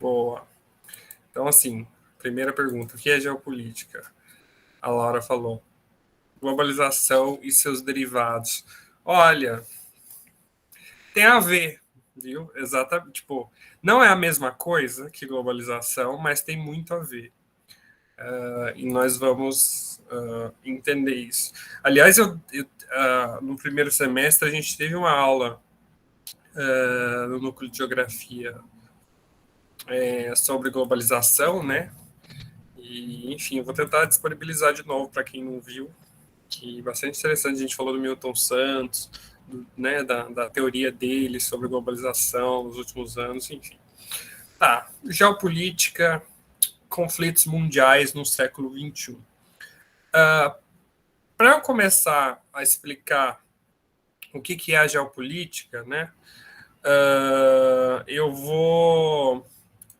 Boa. Então, assim, primeira pergunta, o que é geopolítica? A Laura falou. Globalização e seus derivados. Olha, tem a ver, viu? Exatamente. Tipo, não é a mesma coisa que globalização, mas tem muito a ver. E nós vamos entender isso. Aliás, no primeiro semestre a gente teve uma aula no núcleo de geografia sobre globalização, né? E, enfim, eu vou tentar disponibilizar de novo para quem não viu, que bastante interessante. A gente falou do Milton Santos, né, da teoria dele sobre globalização nos últimos anos, enfim. Tá, geopolítica, conflitos mundiais no século XXI. Para eu começar a explicar o que é a geopolítica, né, eu vou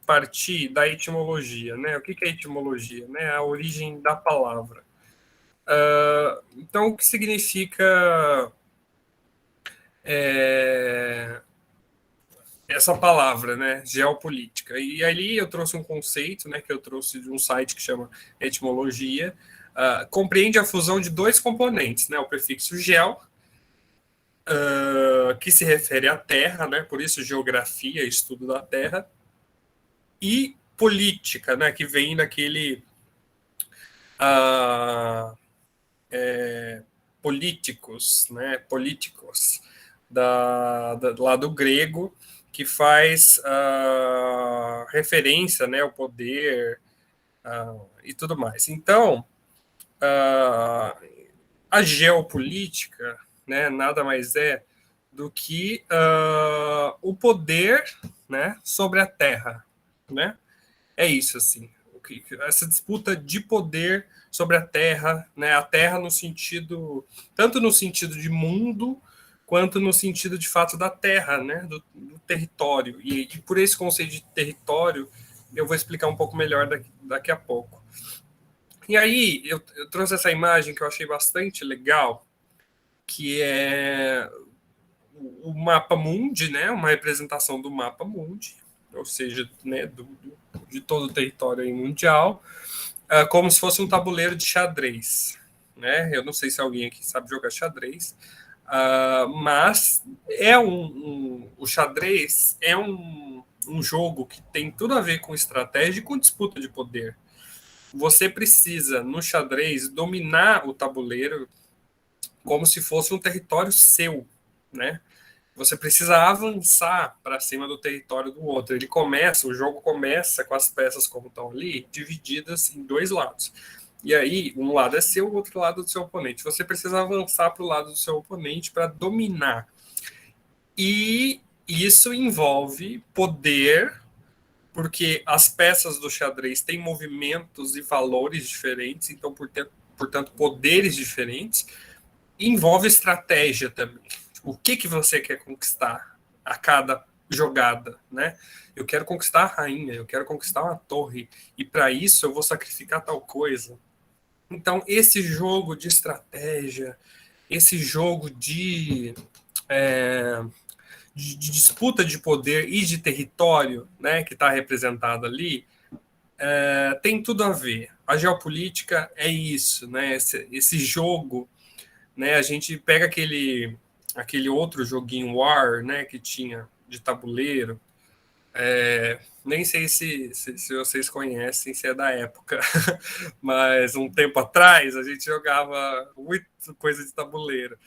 partir da etimologia, né? O que é etimologia? Né? A origem da palavra. Então, o que significa essa palavra, né? Geopolítica? E ali eu trouxe um conceito, né? Que eu trouxe de um site que chama Etimologia. Compreende a fusão de dois componentes, né? O prefixo geo, que se refere à Terra, né? Por isso geografia, estudo da Terra, e política, né? Que vem daquele políticos, né? Políticos lá do grego, que faz referência, né, ao poder e tudo mais. Então, a geopolítica, né, nada mais é do que o poder, né, sobre a Terra, né? É isso, assim. Essa disputa de poder sobre a Terra, né? A Terra no sentido, tanto no sentido de mundo, quanto no sentido de fato da Terra, né? Do território. E por esse conceito de território, eu vou explicar um pouco melhor daqui a pouco. E aí, eu trouxe essa imagem que eu achei bastante legal, que é o mapa mundi, né? Uma representação do mapa mundi, ou seja, né, de todo o território mundial, como se fosse um tabuleiro de xadrez. Né? Eu não sei se alguém aqui sabe jogar xadrez, mas o xadrez é um jogo que tem tudo a ver com estratégia e com disputa de poder. Você precisa, no xadrez, dominar o tabuleiro como se fosse um território seu, né? Você precisa avançar para cima do território do outro. O jogo começa com as peças como estão ali, divididas em dois lados. E aí, um lado é seu, o outro lado é do seu oponente. Você precisa avançar para o lado do seu oponente para dominar. E isso envolve poder, porque as peças do xadrez têm movimentos e valores diferentes, então, portanto, poderes diferentes. E envolve estratégia também. O que você quer conquistar a cada jogada, né? Eu quero conquistar a rainha, eu quero conquistar uma torre, e para isso eu vou sacrificar tal coisa. Então, esse jogo de estratégia, esse jogo de disputa de poder e de território, né, que está representado ali, tem tudo a ver. A geopolítica é isso, né? Esse jogo, né? A gente pega aquele outro joguinho War, né, que tinha de tabuleiro. Nem sei se vocês conhecem, se é da época, mas um tempo atrás a gente jogava muito coisa de tabuleiro.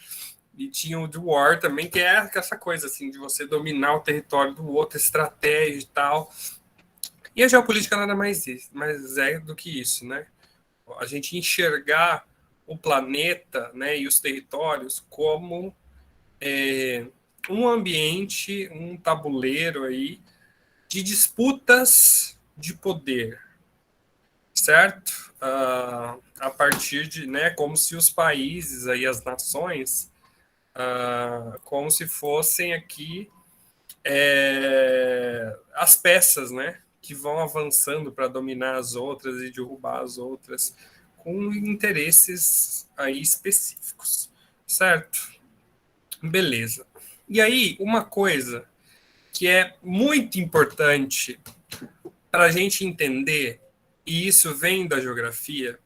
E tinha o de War também, que é essa coisa assim de você dominar o território do outro, estratégia e tal. E a geopolítica nada mais é do que isso, né? A gente enxergar o planeta, né, e os territórios como um ambiente, um tabuleiro aí de disputas de poder, certo? A partir de, né, como se os países aí, as nações, como se fossem aqui as peças, né, que vão avançando para dominar as outras e derrubar as outras com interesses aí específicos, certo? Beleza. E aí, uma coisa que é muito importante para a gente entender, e isso vem da geografia,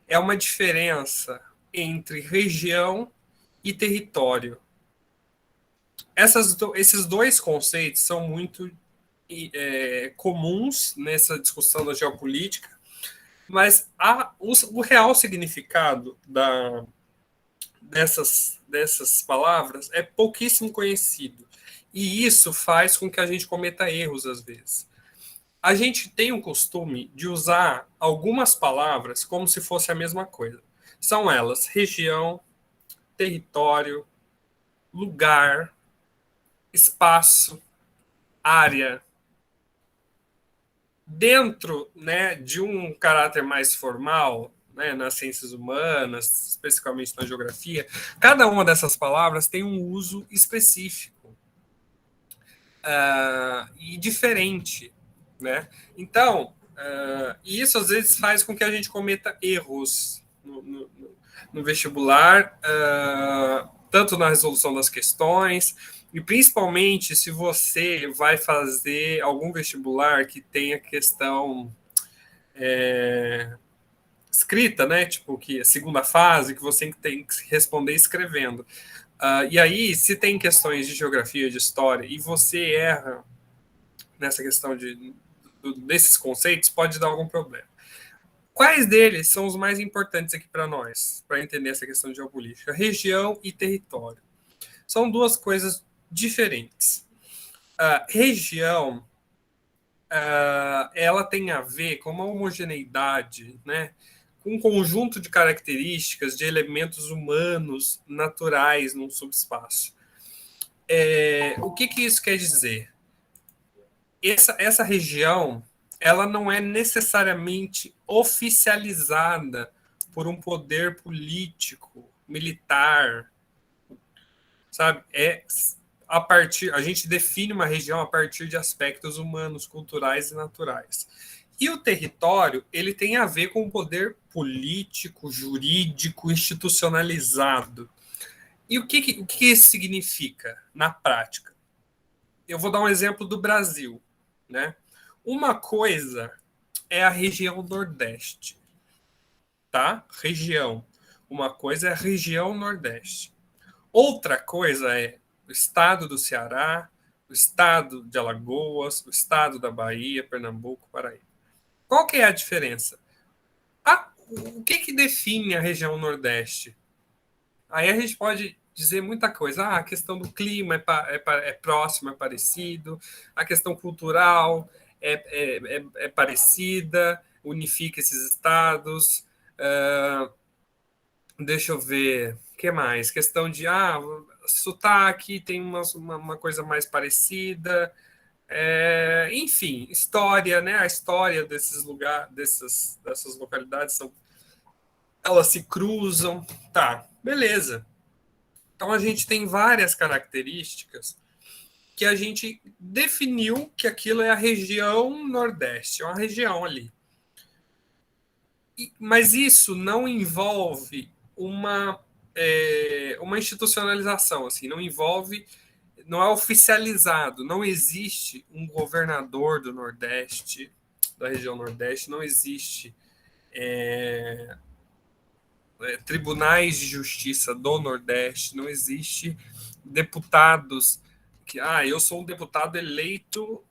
é uma diferença entre região e território. Esses dois conceitos são muito comuns nessa discussão da geopolítica, mas o real significado dessas palavras é pouquíssimo conhecido. E isso faz com que a gente cometa erros às vezes. A gente tem o costume de usar algumas palavras como se fosse a mesma coisa. São elas região, território, lugar, espaço, área. Dentro, né, de um caráter mais formal, né, nas ciências humanas, especificamente na geografia, cada uma dessas palavras tem um uso específico e diferente, né? Então, isso às vezes faz com que a gente cometa erros no vestibular, tanto na resolução das questões, e principalmente se você vai fazer algum vestibular que tenha questão escrita, né? Tipo, que a segunda fase, que você tem que responder escrevendo. E aí, se tem questões de geografia, de história, e você erra nessa questão desses conceitos, pode dar algum problema. Quais deles são os mais importantes aqui para nós, para entender essa questão de geopolítica? Região e território. São duas coisas diferentes. Região, ela tem a ver com uma homogeneidade, né? Com um conjunto de características de elementos humanos naturais num subespaço. O que isso quer dizer? Essa região, ela não é necessariamente oficializada por um poder político, militar, sabe? A gente define uma região a partir de aspectos humanos, culturais e naturais. E o território, ele tem a ver com o poder político, jurídico, institucionalizado. E o que isso significa na prática? Eu vou dar um exemplo do Brasil, né? Uma coisa é a região Nordeste, tá? Região. Uma coisa é a região Nordeste. Outra coisa é o estado do Ceará, o estado de Alagoas, o estado da Bahia, Pernambuco, Paraíba. Qual que é a diferença? O que define a região Nordeste? Aí a gente pode dizer muita coisa. A questão do clima é próximo, é parecido. A questão cultural é parecida, unifica esses estados. Deixa eu ver. O que mais? Questão de sotaque tem uma coisa mais parecida. Enfim, história, né? A história desses lugares, dessas localidades elas se cruzam. Tá, beleza. Então a gente tem várias características que a gente definiu que aquilo é a região Nordeste, é uma região ali. Mas isso não envolve uma institucionalização, assim, não é oficializado, não existe um governador do Nordeste, da região Nordeste, não existe tribunais de justiça do Nordeste, não existe deputados que, eu sou um deputado eleito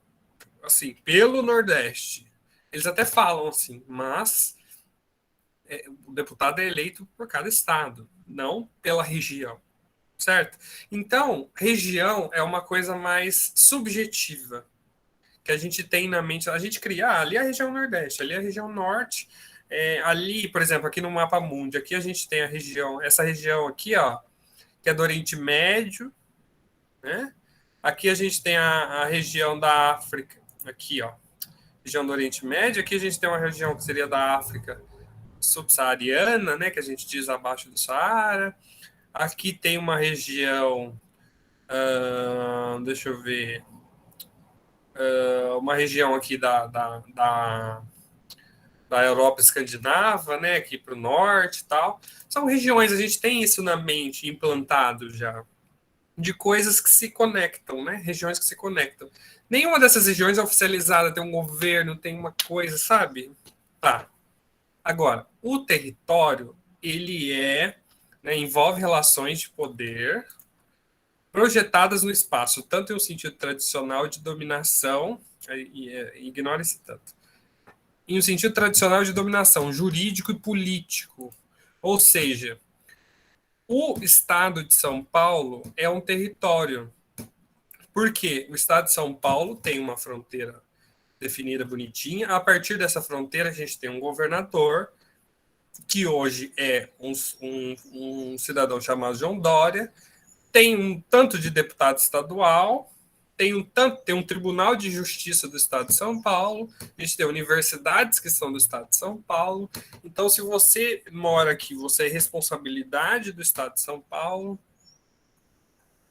assim pelo Nordeste. Eles até falam assim, mas o deputado é eleito por cada estado, não pela região, certo? Então, região é uma coisa mais subjetiva que a gente tem na mente. A gente cria, ali é a região Nordeste, ali é a região Norte. Ali, por exemplo, aqui no mapa mundi, aqui a gente tem essa região aqui, ó, que é do Oriente Médio, né? Aqui a gente tem a região da África, aqui, ó, região do Oriente Médio. Aqui a gente tem uma região que seria da África subsaariana, né, que a gente diz abaixo do Saara. Aqui tem uma região, deixa eu ver, uma região aqui da Europa escandinava, né, aqui para o norte e tal. São regiões, a gente tem isso na mente implantado já. de coisas que se conectam, né? Regiões que se conectam. Nenhuma dessas regiões é oficializada, tem um governo, tem uma coisa, sabe? Tá. Agora, o território, ele né, envolve relações de poder projetadas no espaço, tanto em um sentido tradicional de dominação, ignora esse tanto, em um sentido tradicional de dominação jurídico e político. Ou seja, o Estado de São Paulo é um território. Porque o Estado de São Paulo tem uma fronteira definida bonitinha. A partir dessa fronteira, a gente tem um governador, que hoje é um cidadão chamado João Dória, tem um tanto de deputado estadual, tem um Tribunal de Justiça do Estado de São Paulo, a gente tem universidades que são do Estado de São Paulo. Então, se você mora aqui, você é responsabilidade do Estado de São Paulo.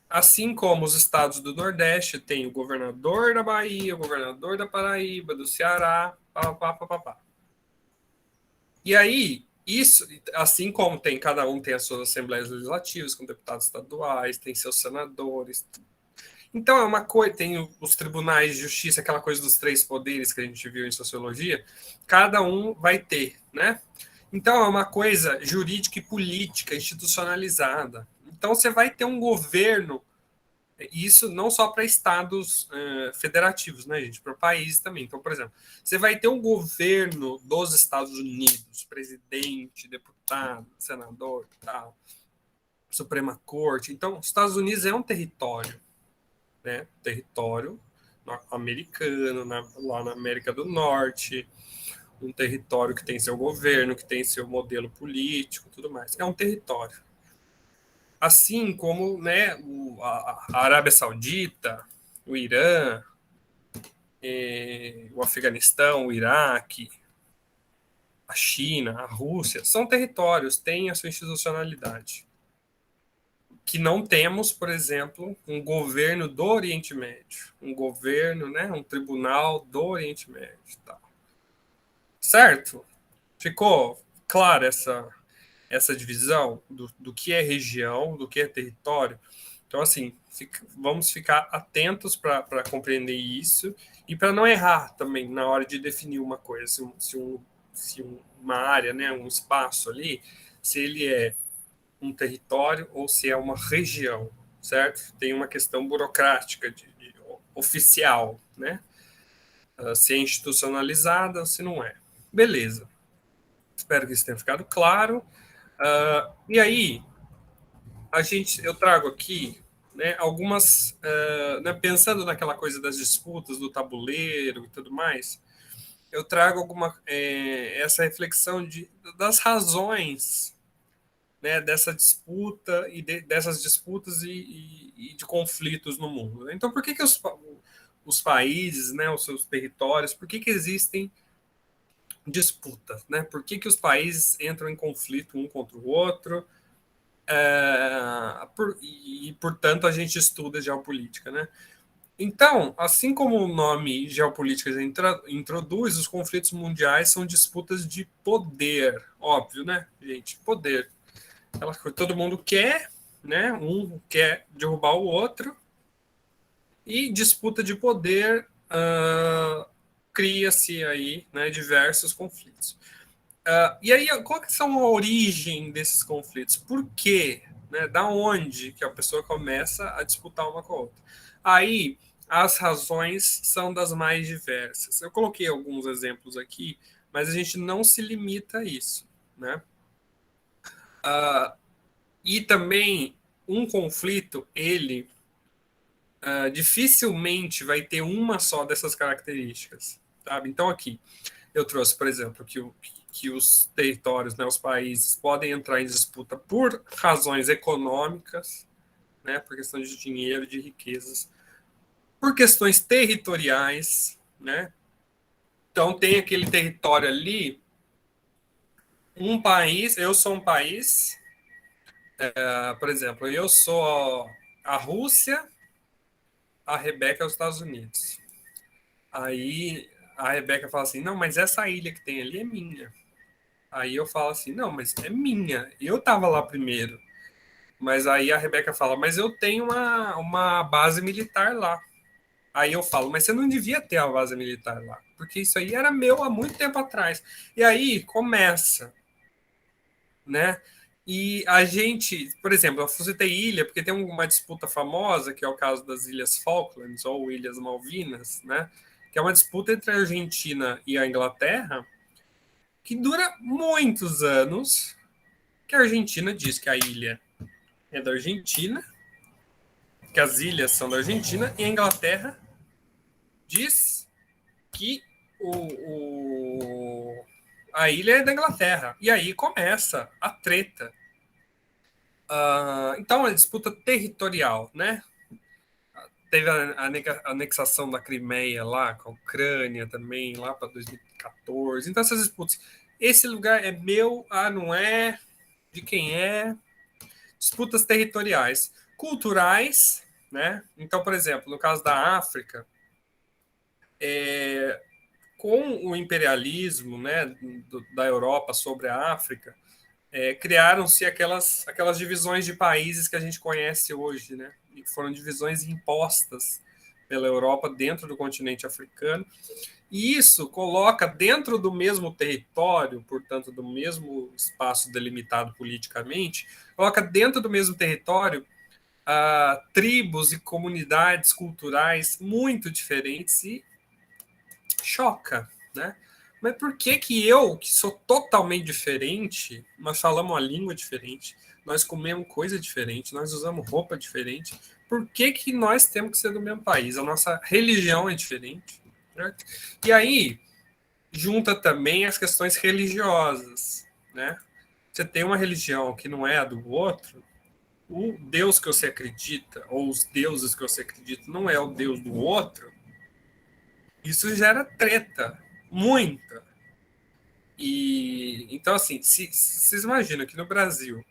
Assim como os estados do Nordeste tem o governador da Bahia, o governador da Paraíba, do Ceará, pá. E aí, isso, assim como tem, cada um tem as suas assembleias legislativas, com deputados estaduais, tem seus senadores. Então é uma coisa, tem os tribunais de justiça, aquela coisa dos três poderes que a gente viu em sociologia, cada um vai ter, né? Então é uma coisa jurídica e política institucionalizada. Então você vai ter um governo. Isso não só para estados federativos, né, gente? Para países também. Então, por exemplo, você vai ter um governo dos Estados Unidos, presidente, deputado, senador, tal, Suprema Corte. Então, os Estados Unidos é um território, né? Território americano, lá na América do Norte, um território que tem seu governo, que tem seu modelo político, tudo mais. É um território. Assim como, né, a Arábia Saudita, o Irã, o Afeganistão, o Iraque, a China, a Rússia, são territórios, têm a sua institucionalidade. Que não temos, por exemplo, um governo do Oriente Médio, um governo, né, um tribunal do Oriente Médio. Tá. Certo? Ficou clara essa divisão do que é região, do que é território? Então, assim, vamos ficar atentos para compreender isso e para não errar também na hora de definir uma coisa. Se uma área, né, um espaço ali, se ele é um território ou se é uma região, certo? Tem uma questão burocrática, oficial, né? Se é institucionalizada ou se não é. Beleza. Espero que isso tenha ficado claro. E aí, eu trago aqui, né, algumas, né, pensando naquela coisa das disputas do tabuleiro e tudo mais, eu trago essa reflexão das razões, né, dessa disputa dessas disputas e de conflitos no mundo. Então, por que os países, né, os seus territórios, por que existem disputas, né? Por que os países entram em conflito um contra o outro? Portanto, a gente estuda geopolítica, né? Então, assim como o nome geopolítica introduz, os conflitos mundiais são disputas de poder, óbvio, né, gente? Poder. Todo mundo quer, né? Um quer derrubar o outro, e disputa de poder cria-se aí, né, diversos conflitos. E aí, qual que são a origem desses conflitos? Por quê? Né? Da onde que a pessoa começa a disputar uma com a outra? Aí, as razões são das mais diversas. Eu coloquei alguns exemplos aqui, mas a gente não se limita a isso, né? E também, um conflito, ele dificilmente vai ter uma só dessas características, sabe? Então, aqui, eu trouxe, por exemplo, que os territórios, né, os países, podem entrar em disputa por razões econômicas, né, por questão de dinheiro, de riquezas, por questões territoriais, né? Então tem aquele território ali, um país, eu sou um país, por exemplo, eu sou a Rússia, a Rebeca é os Estados Unidos. Aí a Rebeca fala assim, não, mas essa ilha que tem ali é minha. Aí eu falo assim, não, mas é minha. Eu tava lá primeiro. Mas aí a Rebeca fala, mas eu tenho uma base militar lá. Aí eu falo, mas você não devia ter a base militar lá, porque isso aí era meu há muito tempo atrás. E aí começa, né? E a gente, por exemplo, eu citei ilha, porque tem uma disputa famosa, que é o caso das Ilhas Falklands ou Ilhas Malvinas, né? Que é uma disputa entre a Argentina e a Inglaterra, que dura muitos anos, que a Argentina diz que a ilha é da Argentina, que as ilhas são da Argentina, e a Inglaterra diz que a ilha é da Inglaterra. E aí começa a treta. Então, a disputa territorial, né? Teve a anexação da Crimeia lá, com a Ucrânia também, lá para 2014. Então, essas disputas. Esse lugar é meu, não é? De quem é? Disputas territoriais. Culturais, né? Então, por exemplo, no caso da África, com o imperialismo, né, da Europa sobre a África, criaram-se aquelas divisões de países que a gente conhece hoje, né? E foram divisões impostas pela Europa dentro do continente africano. E isso coloca dentro do mesmo território, portanto, do mesmo espaço delimitado politicamente, coloca dentro do mesmo território tribos e comunidades culturais muito diferentes e choca, né? Mas por que que eu, que sou totalmente diferente, nós falamos uma língua diferente, nós comemos coisa diferente, nós usamos roupa diferente, por que que nós temos que ser do mesmo país? A nossa religião é diferente, certo? E aí junta também as questões religiosas, né? Você tem uma religião que não é a do outro, o Deus que você acredita, ou os deuses que você acredita, não é o Deus do outro, isso gera treta, muita. E então, assim, se vocês imaginam que no Brasil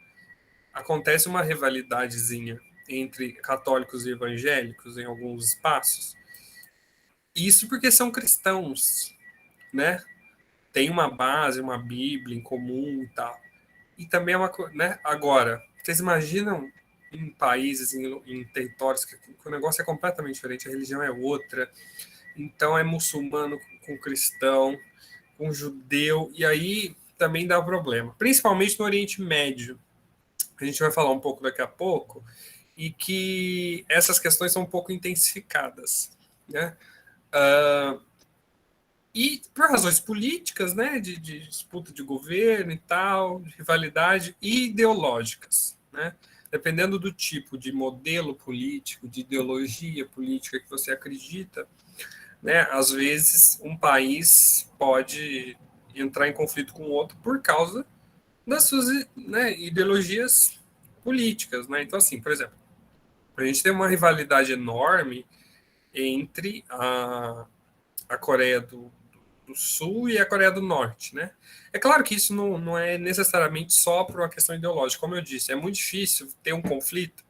acontece uma rivalidadezinha entre católicos e evangélicos em alguns espaços, isso porque são cristãos, né? Tem uma base, uma Bíblia em comum e tal. E também é uma coisa, né? Agora, vocês imaginam em países, em territórios que o negócio é completamente diferente, a religião é outra, então é muçulmano com cristão, com judeu, e aí também dá problema, principalmente no Oriente Médio. A gente vai falar um pouco daqui a pouco, e que essas questões são um pouco intensificadas, né? E por razões políticas, né, de disputa de governo e tal, de rivalidade, e ideológicas, né? Dependendo do tipo de modelo político, de ideologia política que você acredita, né, às vezes um país pode entrar em conflito com o outro por causa das suas, né, ideologias políticas, né? Então, assim, por exemplo, a gente tem uma rivalidade enorme entre a Coreia do Sul e a Coreia do Norte, né? É claro que isso não é necessariamente só por uma questão ideológica, como eu disse, é muito difícil ter um conflito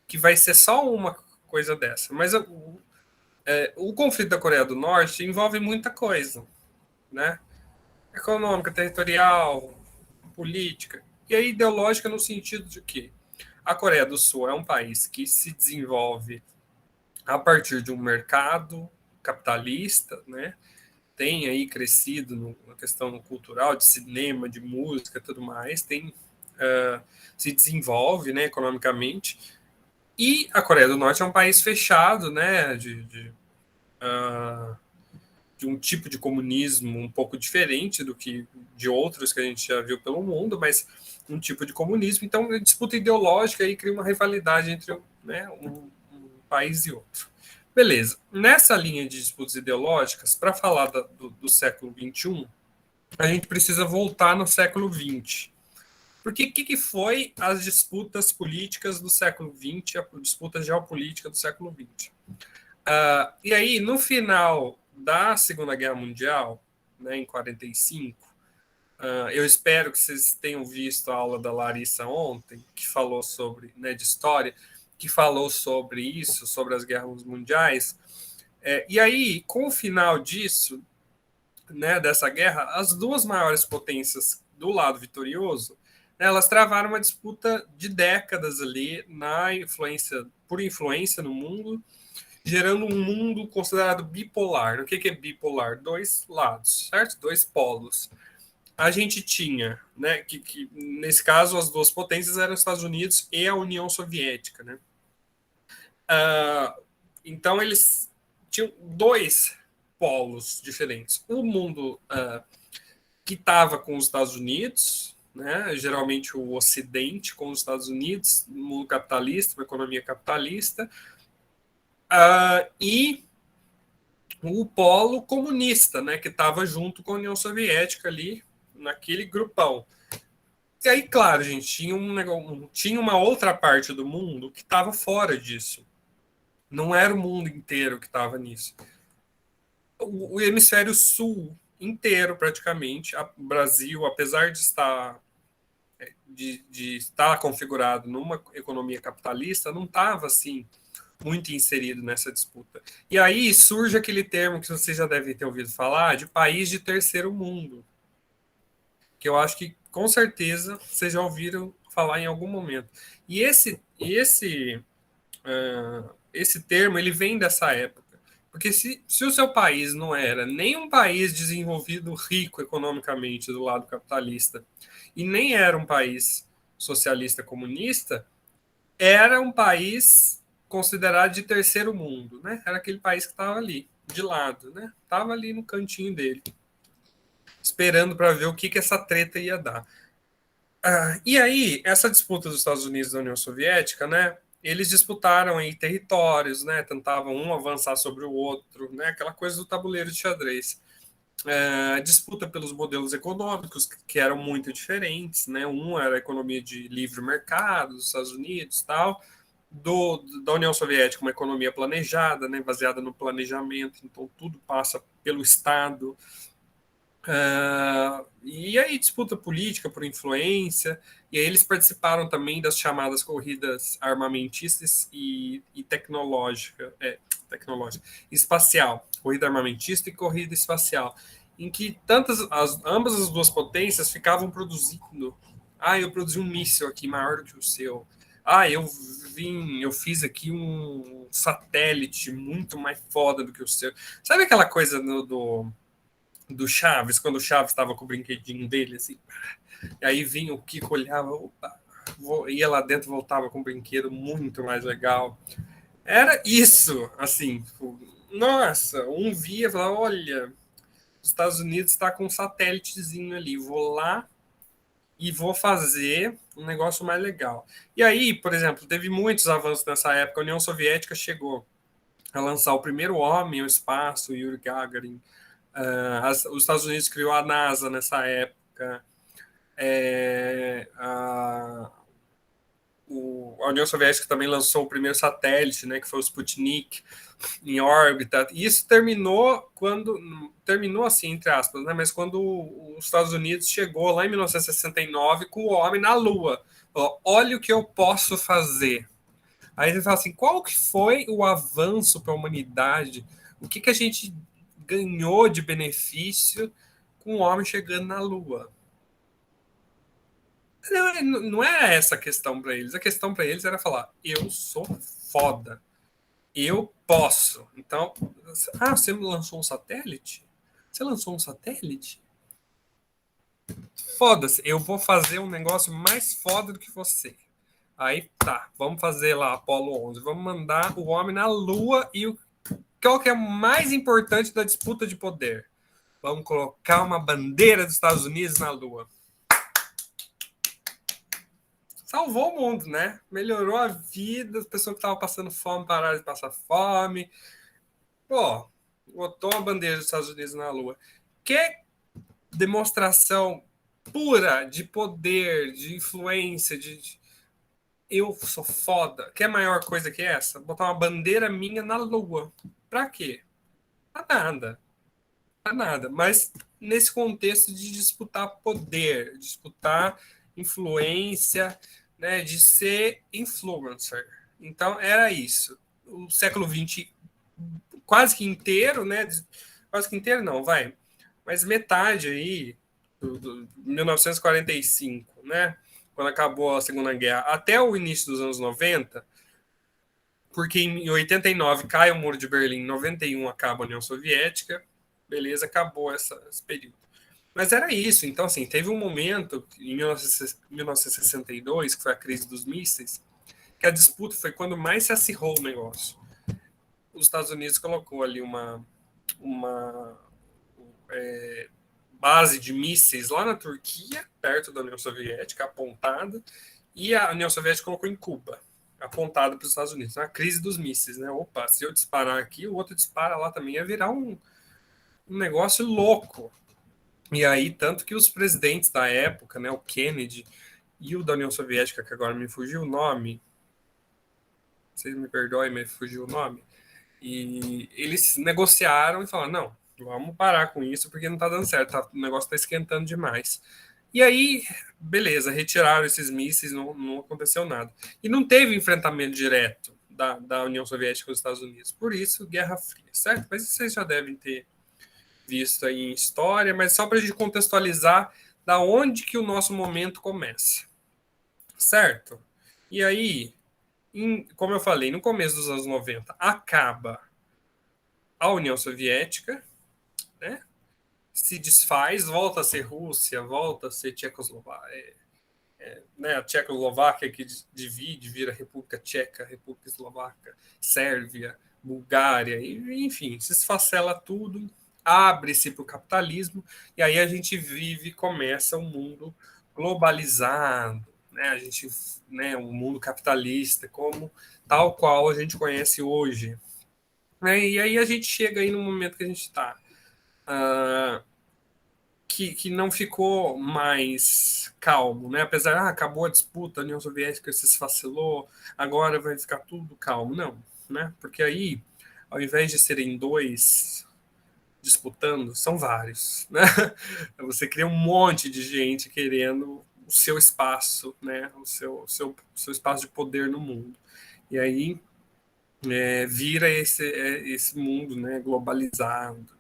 que vai ser só uma coisa dessa, mas o conflito da Coreia do Norte envolve muita coisa, né? Econômica, territorial, política, e aí ideológica no sentido de que a Coreia do Sul é um país que se desenvolve a partir de um mercado capitalista, né? Tem aí crescido na questão cultural, de cinema, de música, tudo mais, tem se desenvolve, né, economicamente. E a Coreia do Norte é um país fechado, né, de um tipo de comunismo um pouco diferente do que de outros que a gente já viu pelo mundo, mas um tipo de comunismo. Então, a disputa ideológica aí cria uma rivalidade entre, né, um país e outro. Beleza. Nessa linha de disputas ideológicas, para falar do século XXI, a gente precisa voltar no século XX. Porque o que foi as disputas políticas do século XX, a disputa geopolítica do século XX? E aí, no final da Segunda Guerra Mundial, né, em 45, eu espero que vocês tenham visto a aula da Larissa ontem, que falou sobre, né, de história, que falou sobre isso, sobre as guerras mundiais. E aí, com o final disso, né, dessa guerra, as duas maiores potências do lado vitorioso Elas travaram uma disputa de décadas ali por influência no mundo, gerando um mundo considerado bipolar. O que é bipolar? Dois lados, certo? Dois polos. A gente tinha, né, que nesse caso as duas potências eram os Estados Unidos e a União Soviética, né? Então eles tinham dois polos diferentes. O mundo que estava com os Estados Unidos, né, geralmente o Ocidente com os Estados Unidos, o mundo capitalista, uma economia capitalista, e o polo comunista, né, que estava junto com a União Soviética ali, naquele grupão. E aí, claro, gente, tinha uma outra parte do mundo que estava fora disso. Não era o mundo inteiro que estava nisso. O hemisfério sul inteiro, praticamente, o Brasil, apesar de estar configurado numa economia capitalista, não estava assim muito inserido nessa disputa. E aí surge aquele termo que vocês já devem ter ouvido falar de país de terceiro mundo, que eu acho que com certeza vocês já ouviram falar em algum momento. E esse termo ele vem dessa época. Porque se o seu país não era nem um país desenvolvido rico economicamente do lado capitalista, e nem era um país socialista comunista, era um país considerado de terceiro mundo, né? Era aquele país que estava ali, de lado, né? Estava ali no cantinho dele, esperando para ver o que essa treta ia dar. E aí, essa disputa dos Estados Unidos e da União Soviética, né? Eles disputaram aí territórios, né? Tentavam um avançar sobre o outro, né? Aquela coisa do tabuleiro de xadrez. Disputa pelos modelos econômicos que eram muito diferentes, né? Um era a economia de livre mercado dos Estados Unidos, tal, da União Soviética uma economia planejada, né? Baseada no planejamento, então tudo passa pelo Estado. E aí disputa política por influência, e aí eles participaram também das chamadas corridas armamentistas e tecnológica, espacial, corrida armamentista e corrida espacial, em que ambas as duas potências ficavam produzindo. Eu produzi um míssil aqui maior do que o seu. Eu fiz aqui um satélite muito mais foda do que o seu. Sabe aquela coisa do Chaves, quando o Chaves estava com o brinquedinho dele, assim. E aí vinha o Kiko, olhava, opa, ia lá dentro, voltava com um brinquedo muito mais legal. Era isso, assim. Nossa, um via e falava, olha, os Estados Unidos está com um satélitezinho ali, vou lá e vou fazer um negócio mais legal. E aí, por exemplo, teve muitos avanços nessa época. A União Soviética chegou a lançar o primeiro homem ao espaço, Yuri Gagarin. Os Estados Unidos criou a NASA nessa época. A União Soviética também lançou o primeiro satélite, né, que foi o Sputnik, em órbita. E isso terminou assim, entre aspas, né, mas quando os Estados Unidos chegou lá em 1969 com o homem na Lua. Olha o que eu posso fazer. Aí você fala assim, qual que foi o avanço para a humanidade? O que a gente ganhou de benefício com o homem chegando na Lua? Não é essa a questão para eles. A questão para eles era falar: eu sou foda, eu posso. Então, você lançou um satélite? Você lançou um satélite? Foda-se, eu vou fazer um negócio mais foda do que você. Aí tá, vamos fazer lá Apolo 11. Vamos mandar o homem na Lua e qual que é o mais importante da disputa de poder? Vamos colocar uma bandeira dos Estados Unidos na Lua. Salvou o mundo, né? Melhorou a vida, as pessoas que estavam passando fome pararam de passar fome. Pô, botou a bandeira dos Estados Unidos na Lua. Que demonstração pura de poder, de influência, de eu sou foda. Que é maior coisa que essa? Botar uma bandeira minha na Lua. Pra quê? Pra nada. Pra nada. Mas nesse contexto de disputar poder, disputar influência, né, de ser influencer. Então era isso. O século XX quase que inteiro, né? Quase que inteiro não, vai. Mas metade aí, do 1945, né? quando acabou a Segunda Guerra, até o início dos anos 90, porque em 89 cai o Muro de Berlim, em 91 acaba a União Soviética, beleza, acabou esse período. Mas era isso, então assim, teve um momento, em 1962, que foi a crise dos mísseis, que a disputa foi quando mais se acirrou o negócio. Os Estados Unidos colocou ali uma base de mísseis lá na Turquia, perto da União Soviética, apontada, e a União Soviética colocou em Cuba, apontada para os Estados Unidos. A crise dos mísseis, né? Opa, se eu disparar aqui, o outro dispara lá também, ia virar um negócio louco. E aí, tanto que os presidentes da época, né, o Kennedy e o da União Soviética, que agora me fugiu o nome, vocês me perdoem, mas fugiu o nome, e eles negociaram e falaram, não, vamos parar com isso porque não está dando certo, o negócio está esquentando demais. E aí, beleza, retiraram esses mísseis, não aconteceu nada. E não teve enfrentamento direto da União Soviética com os Estados Unidos. Por isso, Guerra Fria, certo? Mas vocês já devem ter visto aí em história, mas só para a gente contextualizar da onde que o nosso momento começa, certo? E aí, como eu falei, no começo dos anos 90, acaba a União Soviética, né? Se desfaz, volta a ser Rússia, volta a ser Tchecoslováquia, né? A Tchecoslováquia que divide, vira República Tcheca, República Eslovaca, Sérvia, Bulgária, enfim, se esfacela tudo, abre-se para o capitalismo, e aí a gente vive, começa um mundo globalizado, né? A gente, né, um mundo capitalista, como tal qual a gente conhece hoje. Né? E aí a gente chega aí no momento que a gente está. Que não ficou mais calmo, né? Apesar, acabou a disputa, a União Soviética se esfacelou, agora vai ficar tudo calmo. Não, né? Porque aí, ao invés de serem dois disputando, são vários, né? Você cria um monte de gente querendo o seu espaço, né? O seu espaço de poder no mundo. E aí vira esse mundo, né? Globalizado,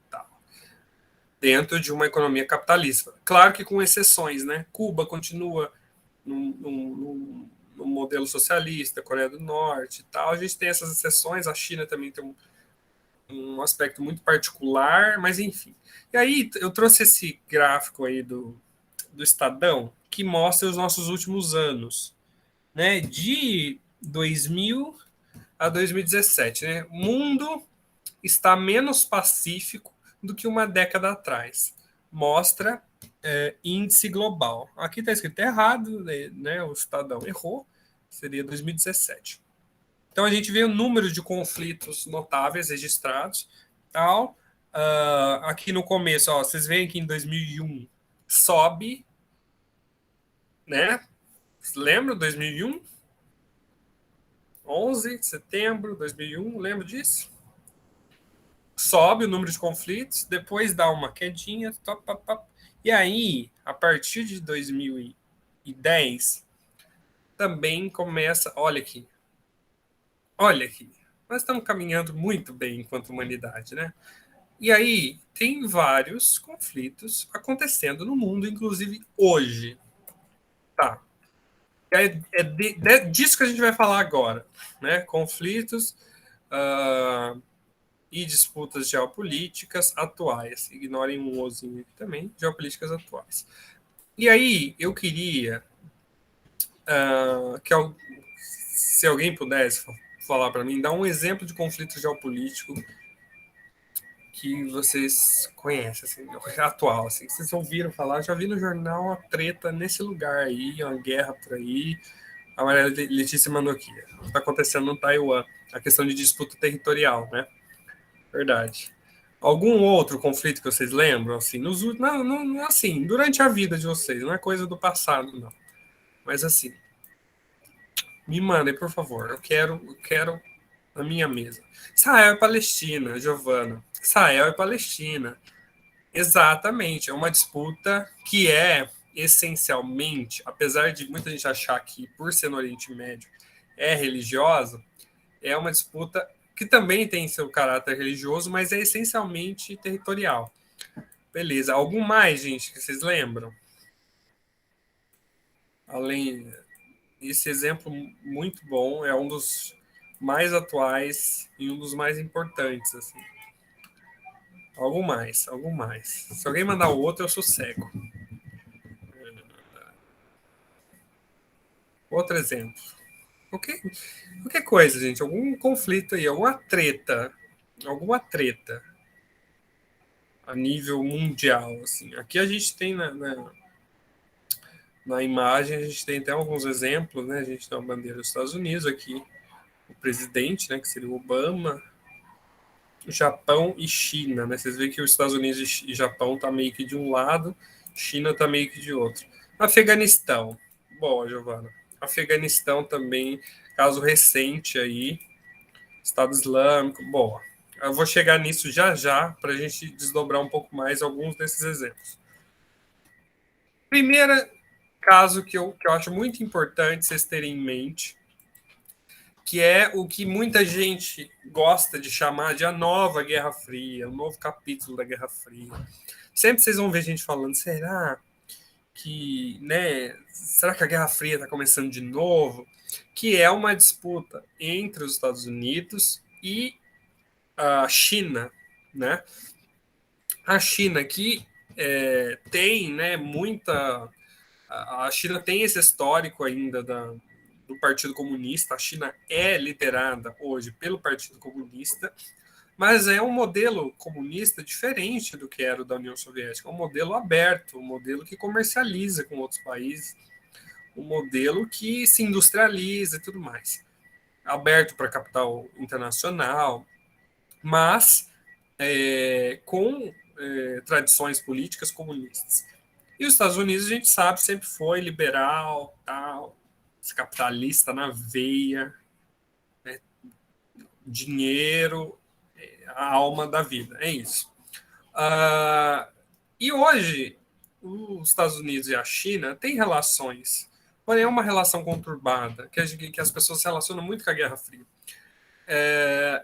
dentro de uma economia capitalista. Claro que com exceções, né? Cuba continua num modelo socialista, Coreia do Norte e tal. A gente tem essas exceções, a China também tem um aspecto muito particular, mas enfim. E aí eu trouxe esse gráfico aí do Estadão que mostra os nossos últimos anos, né? De 2000 a 2017, né? O mundo está menos pacífico do que uma década atrás. Mostra índice global. Aqui está escrito errado, né? O Estadão errou, seria 2017. Então a gente vê o número de conflitos notáveis registrados. Tal. Aqui no começo, ó, vocês veem que em 2001 sobe, né? Lembra 2001? 11 de setembro de 2001, lembra disso? Sobe o número de conflitos, depois dá uma quedinha, top, top, top, e aí, a partir de 2010, também começa. Olha aqui, nós estamos caminhando muito bem enquanto humanidade, né? E aí, tem vários conflitos acontecendo no mundo, inclusive hoje. Tá. Disso que a gente vai falar agora, né? Conflitos. E disputas geopolíticas atuais. Ignorem um ozinho aqui também, geopolíticas atuais. E aí, eu queria que se alguém pudesse falar para mim, dar um exemplo de conflito geopolítico que vocês conhecem, assim, atual, assim, que vocês ouviram falar, já vi no jornal uma treta nesse lugar aí, uma guerra por aí. A Maria Letícia mandou aqui. Está acontecendo no Taiwan, a questão de disputa territorial, né? Verdade. Algum outro conflito que vocês lembram, assim, assim, durante a vida de vocês, não é coisa do passado, não. Mas assim, me mandem, por favor. Eu quero na minha mesa. Israel e Palestina, Giovana. Israel e Palestina. Exatamente. É uma disputa que é essencialmente, apesar de muita gente achar que por ser no Oriente Médio é religiosa, é uma disputa que também tem seu caráter religioso, mas é essencialmente territorial. Beleza. Algum mais, gente, que vocês lembram? além esse exemplo muito bom, é um dos mais atuais e um dos mais importantes, assim. Algo mais, algo mais. Se alguém mandar o outro, eu sossego. Outro exemplo. Qualquer coisa, gente. Algum conflito aí, alguma treta a nível mundial, assim. Aqui a gente tem na imagem, a gente tem até alguns exemplos, né? A gente tem a bandeira dos Estados Unidos aqui, o presidente, né, que seria o Obama, Japão e China, né? Vocês veem que os Estados Unidos e Japão tá meio que de um lado, China tá meio que de outro. Afeganistão. Bom, Giovana. Afeganistão também, caso recente aí, Estado Islâmico. Bom, eu vou chegar nisso já já para a gente desdobrar um pouco mais alguns desses exemplos. Primeiro caso que eu acho muito importante vocês terem em mente, que é o que muita gente gosta de chamar de a nova Guerra Fria, o novo capítulo da Guerra Fria. Sempre vocês vão ver gente falando, será que a Guerra Fria está começando de novo? Que é uma disputa entre os Estados Unidos e a China, né? A China que tem, né, muita. A China tem esse histórico ainda do Partido Comunista. A China é liderada hoje pelo Partido Comunista, mas é um modelo comunista diferente do que era o da União Soviética. É um modelo aberto, um modelo que comercializa com outros países, um modelo que se industrializa e tudo mais. Aberto para capital internacional, mas com tradições políticas comunistas. E os Estados Unidos, a gente sabe, sempre foi liberal, tal, capitalista na veia, né? Dinheiro, a alma da vida, é isso. E hoje, os Estados Unidos e a China têm relações, porém é uma relação conturbada, que as pessoas se relacionam muito com a Guerra Fria.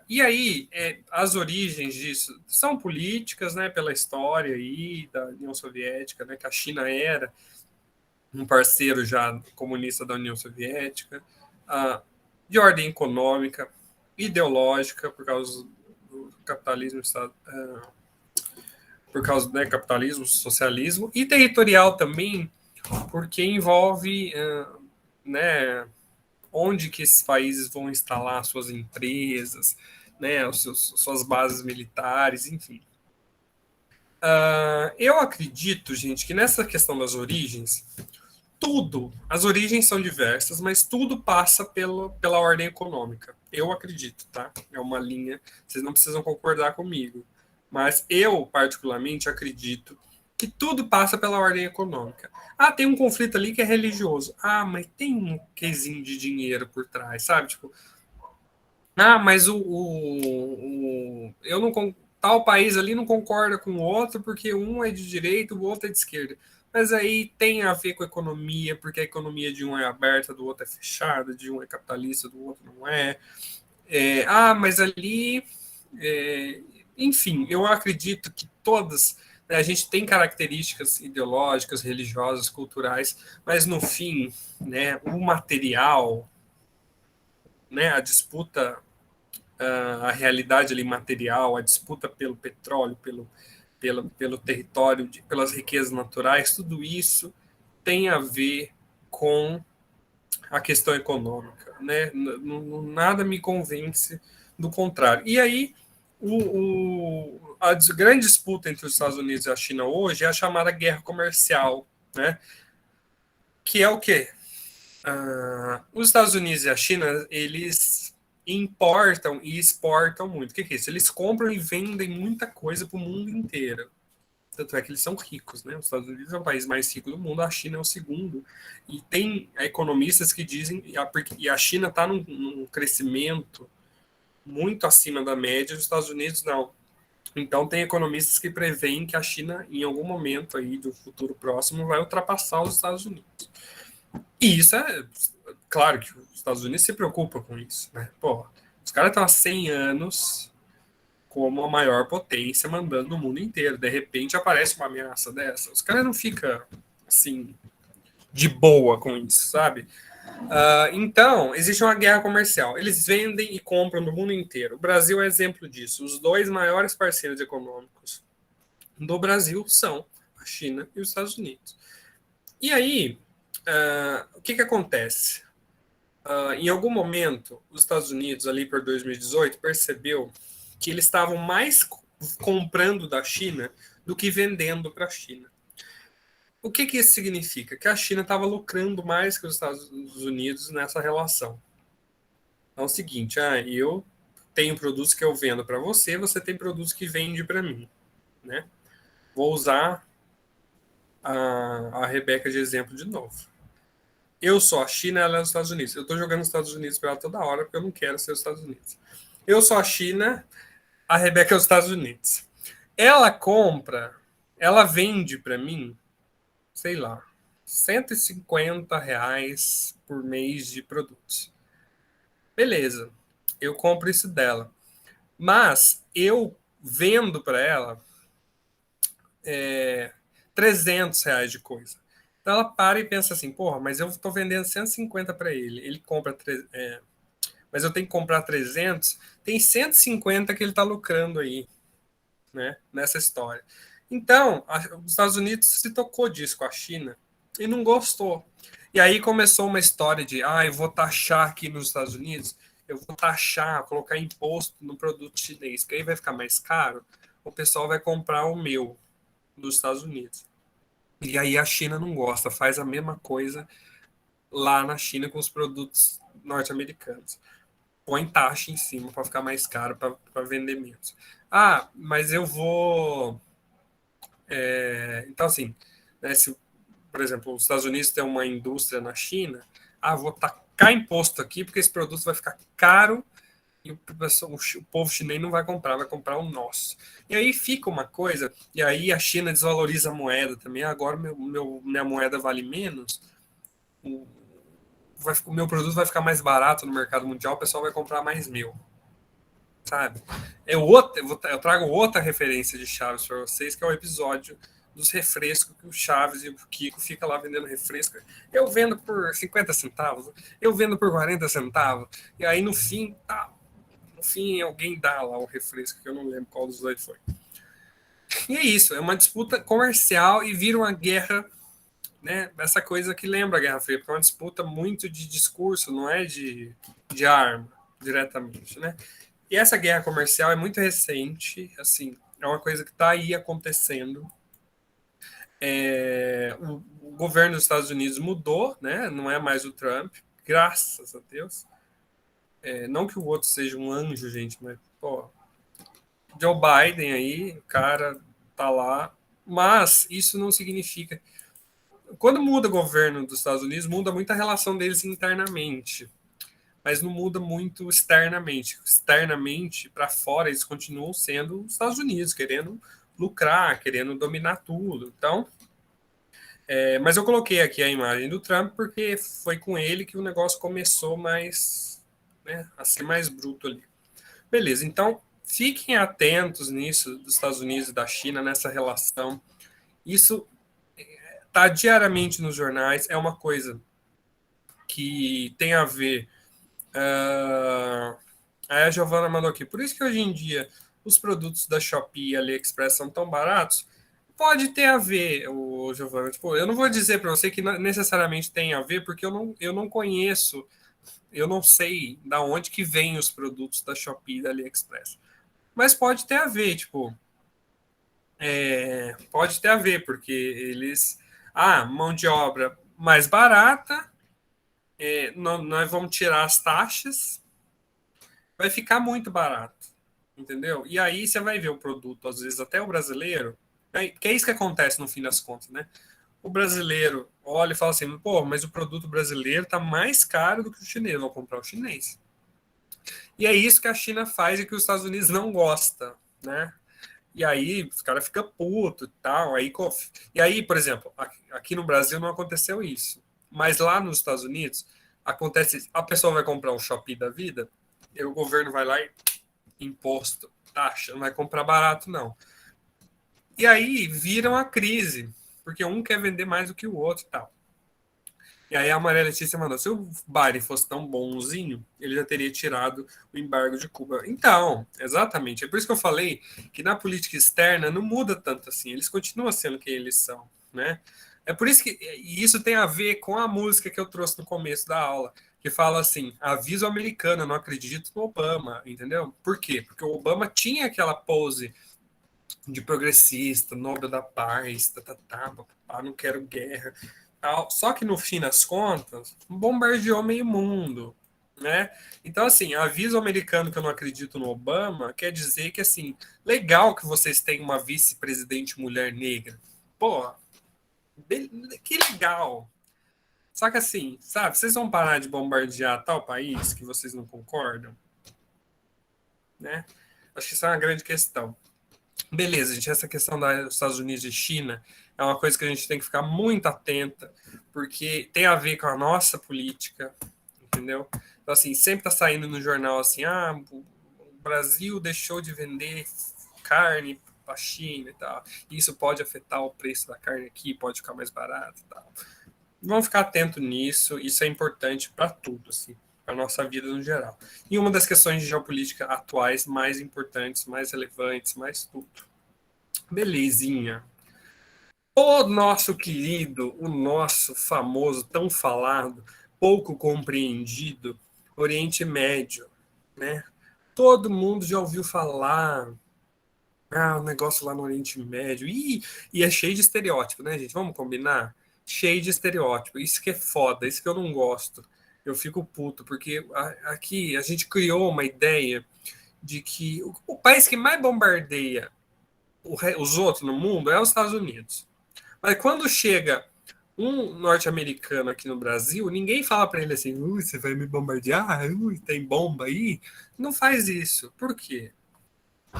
E aí, as origens disso são políticas, né, pela história aí da União Soviética, né, que a China era um parceiro já comunista da União Soviética, de ordem econômica, ideológica, por causa do capitalismo, por causa do capitalismo, socialismo, e territorial também, porque envolve né, onde que esses países vão instalar suas empresas, né, suas bases militares, enfim. Eu acredito, gente, que nessa questão das origens, as origens são diversas, mas tudo passa pela ordem econômica. Eu acredito, tá? É uma linha, vocês não precisam concordar comigo. Mas eu, particularmente, acredito que tudo passa pela ordem econômica. Tem um conflito ali que é religioso. Mas tem um quesinho de dinheiro por trás, sabe? Tipo, mas eu não tal país ali não concorda com o outro porque um é de direita, o outro é de esquerda. Mas aí tem a ver com a economia, porque a economia de um é aberta, do outro é fechada, de um é capitalista, do outro não é. Mas ali, enfim, eu acredito que todas, né, a gente tem características ideológicas, religiosas, culturais, mas no fim, né, o material, né, a disputa, a realidade ali material, a disputa pelo petróleo, pelo território, pelas riquezas naturais, tudo isso tem a ver com a questão econômica, né? Nada me convence do contrário. E aí, a grande disputa entre os Estados Unidos e a China hoje é a chamada guerra comercial, né? Que é o quê? Os Estados Unidos e a China, eles importam e exportam muito. O que é isso? Eles compram e vendem muita coisa para o mundo inteiro. Tanto é que eles são ricos, né? Os Estados Unidos é o país mais rico do mundo, a China é o segundo. E tem economistas que dizem, e a China está num crescimento muito acima da média, os Estados Unidos não. Então tem economistas que preveem que a China, em algum momento aí do futuro próximo, vai ultrapassar os Estados Unidos. E isso claro que os Estados Unidos se preocupa com isso, né? Pô, os caras estão há 100 anos como a maior potência mandando no mundo inteiro. De repente aparece uma ameaça dessa. Os caras não ficam assim, de boa com isso, sabe? Então, existe uma guerra comercial. Eles vendem e compram do mundo inteiro. O Brasil é exemplo disso. Os dois maiores parceiros econômicos do Brasil são a China e os Estados Unidos. E aí, o que acontece? Em algum momento, os Estados Unidos, ali por 2018, percebeu que eles estavam mais comprando da China do que vendendo para a China. O que isso significa? Que a China estava lucrando mais que os Estados Unidos nessa relação. Então é o seguinte, eu tenho produtos que eu vendo para você, você tem produtos que vende para mim, né? Vou usar a Rebeca de exemplo de novo. Eu sou a China, ela é os Estados Unidos. Eu estou jogando os Estados Unidos para ela toda hora porque eu não quero ser os Estados Unidos. Eu sou a China, a Rebeca é os Estados Unidos. Ela compra, ela vende para mim, sei lá, R$ 150 por mês de produtos. Beleza, eu compro isso dela. Mas eu vendo para ela R$ 300 de coisa. Então ela para e pensa assim, porra, mas eu estou vendendo 150 para ele. Ele compra, mas eu tenho que comprar 300. Tem 150 que ele está lucrando aí, né, nessa história. Então, os Estados Unidos se tocou disso com a China e não gostou. E aí começou uma história de, eu vou taxar aqui nos Estados Unidos, eu vou taxar, colocar imposto no produto chinês, que aí vai ficar mais caro, o pessoal vai comprar o meu dos Estados Unidos. E aí a China não gosta, faz a mesma coisa lá na China com os produtos norte-americanos. Põe taxa em cima para ficar mais caro, para vender menos. Mas eu vou. Então, assim, né, se, por exemplo, os Estados Unidos tem uma indústria na China, vou tacar imposto aqui porque esse produto vai ficar caro e o povo chinês não vai comprar o nosso. E aí fica uma coisa, e aí a China desvaloriza a moeda também. Agora minha moeda vale menos, o meu produto vai ficar mais barato no mercado mundial, o pessoal vai comprar mais meu, sabe? Eu trago outra referência de Chaves para vocês, que é o episódio dos refrescos que o Chaves e o Kiko ficam lá vendendo refresco. Eu vendo por 50 centavos, eu vendo por 40 centavos, e aí no fim alguém dá lá o refresco, que eu não lembro qual dos dois foi. E é isso, é uma disputa comercial e vira uma guerra, né? Essa coisa que lembra a Guerra Fria, porque é uma disputa muito de discurso, não é de arma diretamente, né? E essa guerra comercial é muito recente, assim, é uma coisa que está aí acontecendo. O governo dos Estados Unidos mudou, né? Não é mais o Trump, graças a Deus. Não que o outro seja um anjo, gente, mas, pô, Joe Biden aí, o cara tá lá, mas isso não significa. Quando muda o governo dos Estados Unidos, muda muito a relação deles internamente, mas não muda muito externamente. Externamente, para fora, eles continuam sendo os Estados Unidos, querendo lucrar, querendo dominar tudo. Então, mas eu coloquei aqui a imagem do Trump porque foi com ele que o negócio começou mais, né, a ser mais bruto ali. Beleza, então fiquem atentos nisso dos Estados Unidos e da China, nessa relação. Isso está diariamente nos jornais, é uma coisa que tem a ver. Aí a Giovana mandou aqui. Por isso que hoje em dia os produtos da Shopee e AliExpress são tão baratos. Pode ter a ver, o Giovana. Tipo, eu não vou dizer para você que necessariamente tem a ver, porque eu não conheço, eu não sei da onde que vêm os produtos da Shopee e da AliExpress. Mas pode ter a ver, tipo, pode ter a ver, porque eles. Mão de obra mais barata, nós vamos tirar as taxas, vai ficar muito barato, entendeu? E aí você vai ver o produto, às vezes até o brasileiro, que é isso que acontece no fim das contas, né? O brasileiro olha e fala assim, pô, mas o produto brasileiro tá mais caro do que o chinês, vou comprar o chinês. E é isso que a China faz e que os Estados Unidos não gosta, né? E aí os caras ficam putos e tal. E aí, por exemplo, aqui no Brasil não aconteceu isso. Mas lá nos Estados Unidos acontece, a pessoa vai comprar um Shopee da vida, e o governo vai lá e imposto, taxa, não vai comprar barato, não. E aí vira uma crise, porque um quer vender mais do que o outro e tal. E aí a Maria Letícia mandou, se o Biden fosse tão bonzinho, ele já teria tirado o embargo de Cuba. Então, exatamente. É por isso que eu falei que na política externa não muda tanto assim. Eles continuam sendo quem eles são, né? É por isso que e isso tem a ver com a música que eu trouxe no começo da aula, que fala assim, aviso americano, eu não acredito no Obama, entendeu? Por quê? Porque o Obama tinha aquela pose de progressista, Nobel da Paz, não quero guerra, tal. Só que no fim das contas, bombardeou meio mundo, né? Então, assim, aviso americano que eu não acredito no Obama quer dizer que, assim, legal que vocês têm uma vice-presidente mulher negra. Pô, que legal. Só que, assim, sabe, vocês vão parar de bombardear tal país que vocês não concordam, né? Acho que isso é uma grande questão. Beleza, gente, essa questão dos Estados Unidos e China é uma coisa que a gente tem que ficar muito atenta, porque tem a ver com a nossa política, entendeu? Então, assim, sempre tá saindo no jornal assim, o Brasil deixou de vender carne para a China e tal. Isso pode afetar o preço da carne aqui, pode ficar mais barato e tal. Vamos ficar atento nisso, isso é importante para tudo, assim, para nossa vida no geral. E uma das questões de geopolítica atuais mais importantes, mais relevantes, mais tudo. Belezinha. O nosso querido, o nosso famoso, tão falado, pouco compreendido Oriente Médio, né? Todo mundo já ouviu falar, o negócio lá no Oriente Médio. E é cheio de estereótipo, né, gente? Vamos combinar? Cheio de estereótipo. Isso que é foda, isso que eu não gosto. Eu fico puto, porque aqui a gente criou uma ideia de que o país que mais bombardeia os outros no mundo é os Estados Unidos. Mas quando chega um norte-americano aqui no Brasil, ninguém fala para ele assim: você vai me bombardear? Tem bomba aí? Não faz isso. Por quê?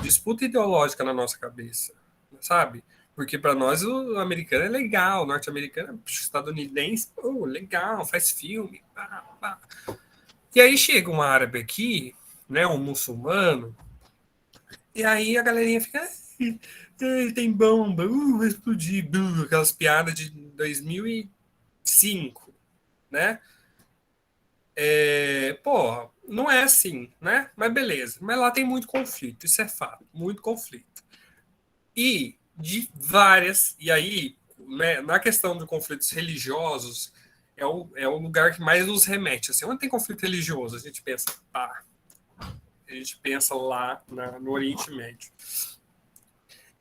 Disputa ideológica na nossa cabeça, sabe? Porque para nós o americano é legal, o norte-americano é estadunidense, legal, faz filme. Pá, pá. E aí chega um árabe aqui, né, um muçulmano, e aí a galerinha fica. Tem bomba, vai explodir, aquelas piadas de 2005, né? Pô, não é assim, né? Mas beleza. Mas lá tem muito conflito, isso é fato, muito conflito. E de várias, e aí, né, na questão de conflitos religiosos, é o lugar que mais nos remete. Assim, onde tem conflito religioso, a gente pensa, a gente pensa lá no Oriente Médio.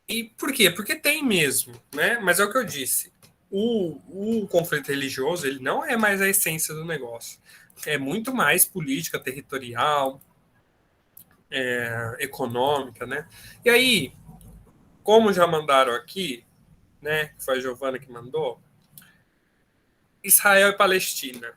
E por quê? Porque tem mesmo, né? Mas é o que eu disse. O conflito religioso ele não é mais a essência do negócio. É muito mais política territorial, econômica, né? E aí, como já mandaram aqui, né? Que foi a Giovana que mandou, Israel e Palestina.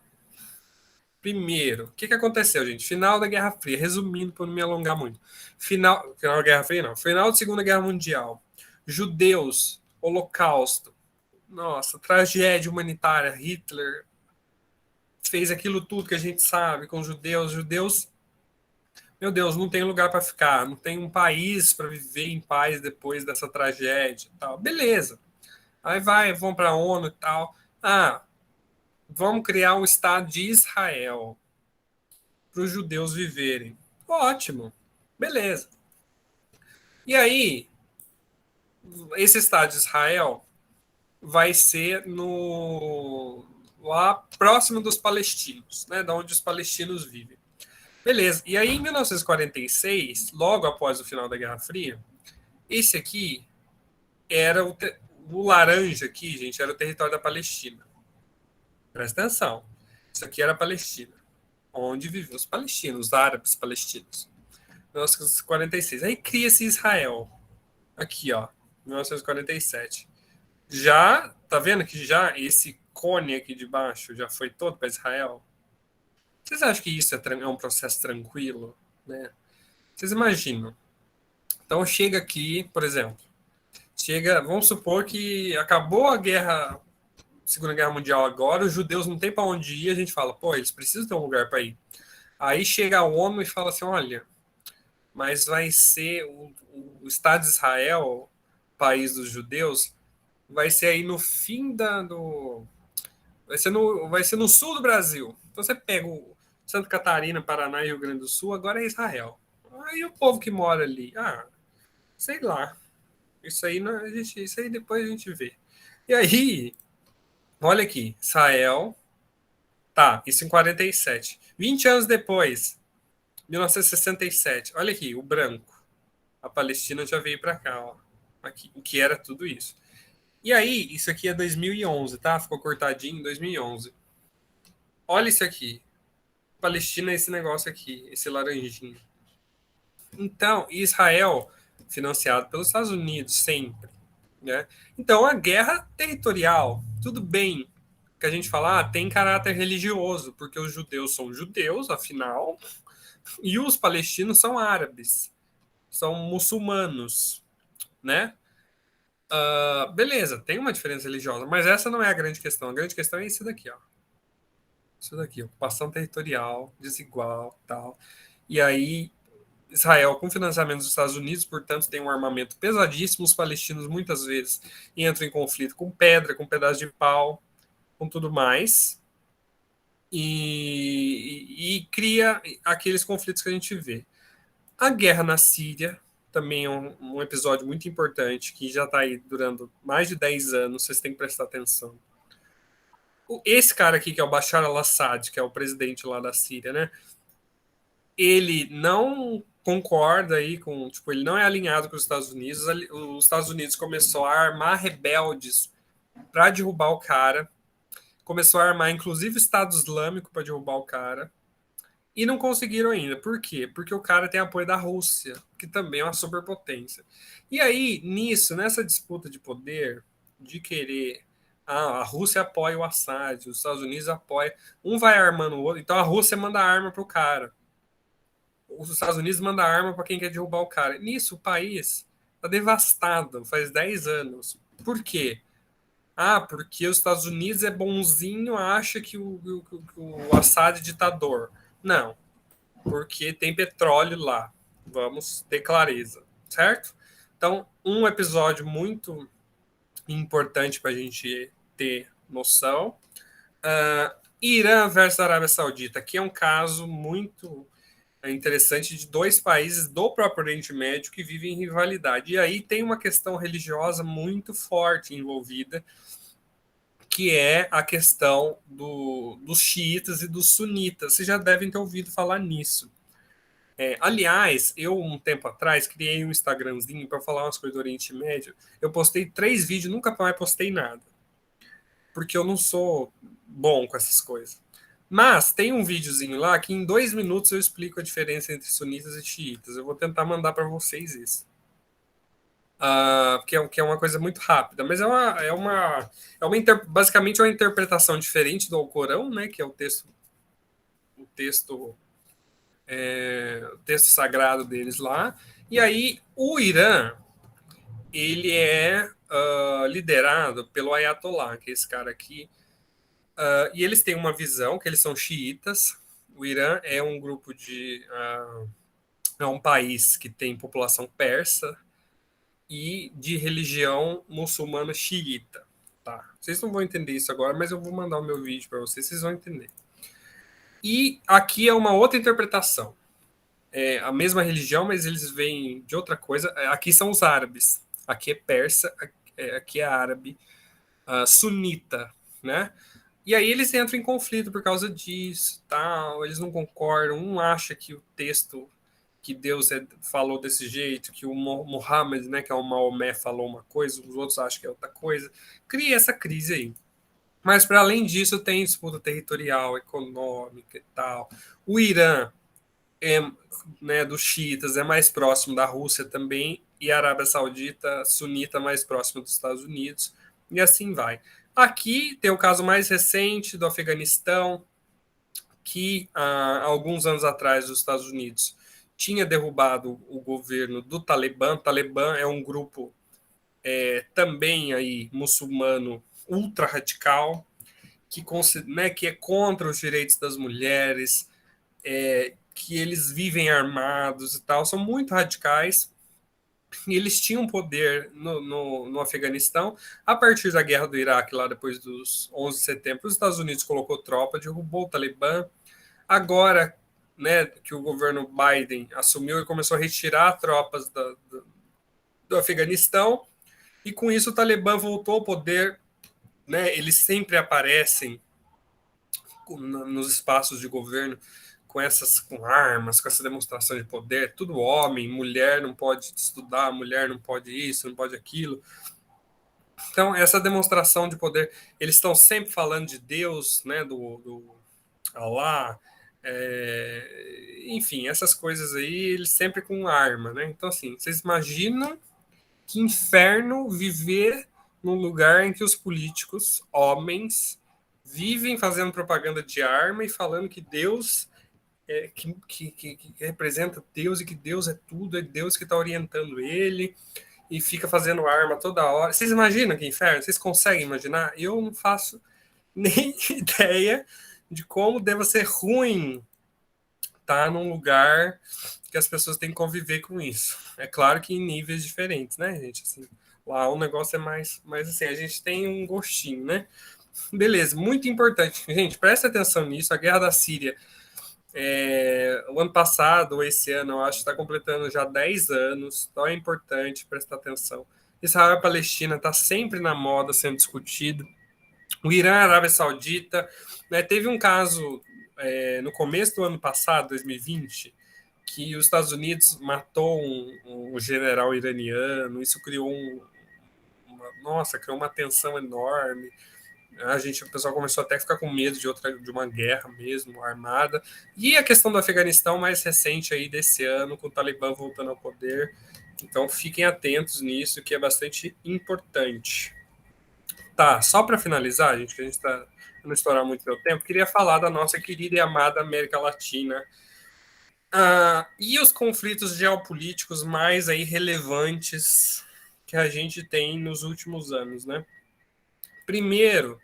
Primeiro, o que aconteceu, gente? Final da Guerra Fria, resumindo para não me alongar muito. Final da Guerra Fria, não. Final da Segunda Guerra Mundial. Judeus, Holocausto, nossa, tragédia humanitária. Hitler fez aquilo tudo que a gente sabe com os judeus. Judeus, meu Deus, não tem lugar para ficar, não tem um país para viver em paz depois dessa tragédia e tal. Beleza. Aí vão para a ONU e tal. Vamos criar um Estado de Israel para os judeus viverem. Ótimo. Beleza. E aí, esse Estado de Israel vai ser no lá próximo dos palestinos, né, da onde os palestinos vivem. Beleza. E aí, em 1946, logo após o final da Guerra Fria, esse aqui era o laranja aqui, gente, era o território da Palestina. Presta atenção. Isso aqui era a Palestina, onde viviam os palestinos, os árabes palestinos. 1946. Aí cria-se Israel. Aqui, ó, 1947. Já, tá vendo que já esse cone aqui de baixo já foi todo para Israel? Vocês acham que isso é um processo tranquilo, né? Vocês imaginam? Então chega aqui, por exemplo, vamos supor que acabou a guerra, Segunda Guerra Mundial agora, os judeus não têm para onde ir, a gente fala, pô, eles precisam ter um lugar para ir. Aí chega a ONU e fala assim, olha, mas vai ser o Estado de Israel, país dos judeus, vai ser aí no fim vai ser no sul do Brasil. Então você pega o Santa Catarina, Paraná e Rio Grande do Sul, agora é Israel. Aí o povo que mora ali, sei lá. Isso aí, isso aí depois a gente vê. E aí, olha aqui, Israel, tá, isso em 47. 20 anos depois, 1967, olha aqui, o branco. A Palestina já veio para cá, ó. Aqui, o que era tudo isso. E aí, isso aqui é 2011, tá? Ficou cortadinho em 2011. Olha isso aqui. Palestina é esse negócio aqui, esse laranjinho. Então, Israel, financiado pelos Estados Unidos, sempre. Né? Então, a guerra territorial, tudo bem que a gente fala, tem caráter religioso, porque os judeus são judeus, afinal, e os palestinos são árabes, são muçulmanos, né? Beleza, tem uma diferença religiosa, mas essa não é a grande questão. A grande questão é isso daqui, ó. Isso daqui, ocupação territorial, desigual, tal. E aí, Israel, com financiamento dos Estados Unidos, portanto, tem um armamento pesadíssimo. Os palestinos muitas vezes entram em conflito com pedra, com pedaço de pau, com tudo mais. E cria aqueles conflitos que a gente vê. A guerra na Síria também é um episódio muito importante, que já está aí durando mais de 10 anos, vocês têm que prestar atenção. Esse cara aqui, que é o Bashar al-Assad, que é o presidente lá da Síria, né? Ele não concorda aí com, tipo, ele não é alinhado com os Estados Unidos. Os Estados Unidos começou a armar rebeldes para derrubar o cara, começou a armar inclusive o Estado Islâmico para derrubar o cara, e não conseguiram ainda. Por quê? Porque o cara tem apoio da Rússia, que também é uma superpotência. E aí, nessa disputa de poder, de querer a Rússia apoia o Assad, os Estados Unidos apoiam, um vai armando o outro, então a Rússia manda arma pro cara, os Estados Unidos mandam arma para quem quer derrubar o cara. Nisso, o país está devastado, faz 10 anos. Por quê? Porque os Estados Unidos é bonzinho, acha que o Assad é ditador. Não, porque tem petróleo lá. Vamos ter clareza, certo? Então, um episódio muito importante para a gente ter noção. Irã versus Arábia Saudita, que é um caso muito interessante de dois países do próprio Oriente Médio que vivem em rivalidade. E aí tem uma questão religiosa muito forte envolvida, que é a questão dos xiitas e dos sunitas. Vocês já devem ter ouvido falar nisso. Aliás, eu, um tempo atrás, criei um Instagramzinho para falar umas coisas do Oriente Médio. Eu postei 3 vídeos, nunca mais postei nada. Porque eu não sou bom com essas coisas. Mas tem um videozinho lá que em 2 minutos eu explico a diferença entre sunitas e xiitas. Eu vou tentar mandar para vocês isso. Que é uma coisa muito rápida, mas basicamente é uma interpretação diferente do Alcorão, né, que é o texto, o texto sagrado deles lá. E aí o Irã, ele é liderado pelo Ayatollah, que é esse cara aqui. E eles têm uma visão que eles são xiitas. O Irã é um grupo é um país que tem população persa e de religião muçulmana xiita. Tá? Vocês não vão entender isso agora, mas eu vou mandar o meu vídeo para vocês, vocês vão entender. E aqui é uma outra interpretação. É a mesma religião, mas eles vêm de outra coisa. Aqui são os árabes. Aqui é persa, aqui é árabe, sunita, né? E aí eles entram em conflito por causa disso, tal. Eles não concordam. Um acha que o texto que Deus falou desse jeito, que o Muhammad, né, que é o Maomé, falou uma coisa, os outros acham que é outra coisa. Cria essa crise aí. Mas, para além disso, tem disputa territorial, econômica e tal. O Irã, né, dos xiitas, é mais próximo da Rússia também, e a Arábia Saudita, sunita, mais próximo dos Estados Unidos, e assim vai. Aqui tem o caso mais recente do Afeganistão, que há alguns anos atrás os Estados Unidos tinha derrubado o governo do Talibã. O Talibã é um grupo também aí muçulmano ultra radical que é contra os direitos das mulheres, que eles vivem armados e tal, são muito radicais. E eles tinham poder no Afeganistão. A partir da guerra do Iraque, lá depois dos 11 de setembro, os Estados Unidos colocou tropa, derrubou o Talibã. Agora, né, que o governo Biden assumiu e começou a retirar tropas do Afeganistão, e com isso o Talibã voltou ao poder. Né, eles sempre aparecem nos espaços de governo com armas, com essa demonstração de poder, tudo homem, mulher não pode estudar, mulher não pode isso, não pode aquilo. Então, essa demonstração de poder, eles estão sempre falando de Deus, né, do Alá, enfim, essas coisas aí, eles sempre com arma, né? Então, assim, vocês imaginam que inferno viver num lugar em que os políticos, homens, vivem fazendo propaganda de arma e falando que Deus que representa Deus e que Deus é tudo, é Deus que está orientando ele e fica fazendo arma toda hora. Vocês imaginam que inferno? Vocês conseguem imaginar? Eu não faço nem ideia de como deva ser ruim estar num lugar que as pessoas têm que conviver com isso. É claro que em níveis diferentes, né, gente? Assim, lá o negócio é mais assim, a gente tem um gostinho, né? Beleza, muito importante. Gente, presta atenção nisso. A guerra da Síria, o ano passado, ou esse ano, eu acho, está completando já 10 anos. Então é importante prestar atenção. Israel e Palestina está sempre na moda sendo discutido. O Irã, a Arábia Saudita, né, teve um caso no começo do ano passado, 2020, que os Estados Unidos matou um general iraniano. Isso criou criou uma tensão enorme. O pessoal começou até a ficar com medo de uma guerra mesmo, armada. E a questão do Afeganistão mais recente aí desse ano, com o Talibã voltando ao poder. Então fiquem atentos nisso, que é bastante importante. Tá, só para finalizar, gente, que a gente está não estourar muito meu tempo, queria falar da nossa querida e amada América Latina. E os conflitos geopolíticos mais aí relevantes que a gente tem nos últimos anos, né? Primeiro,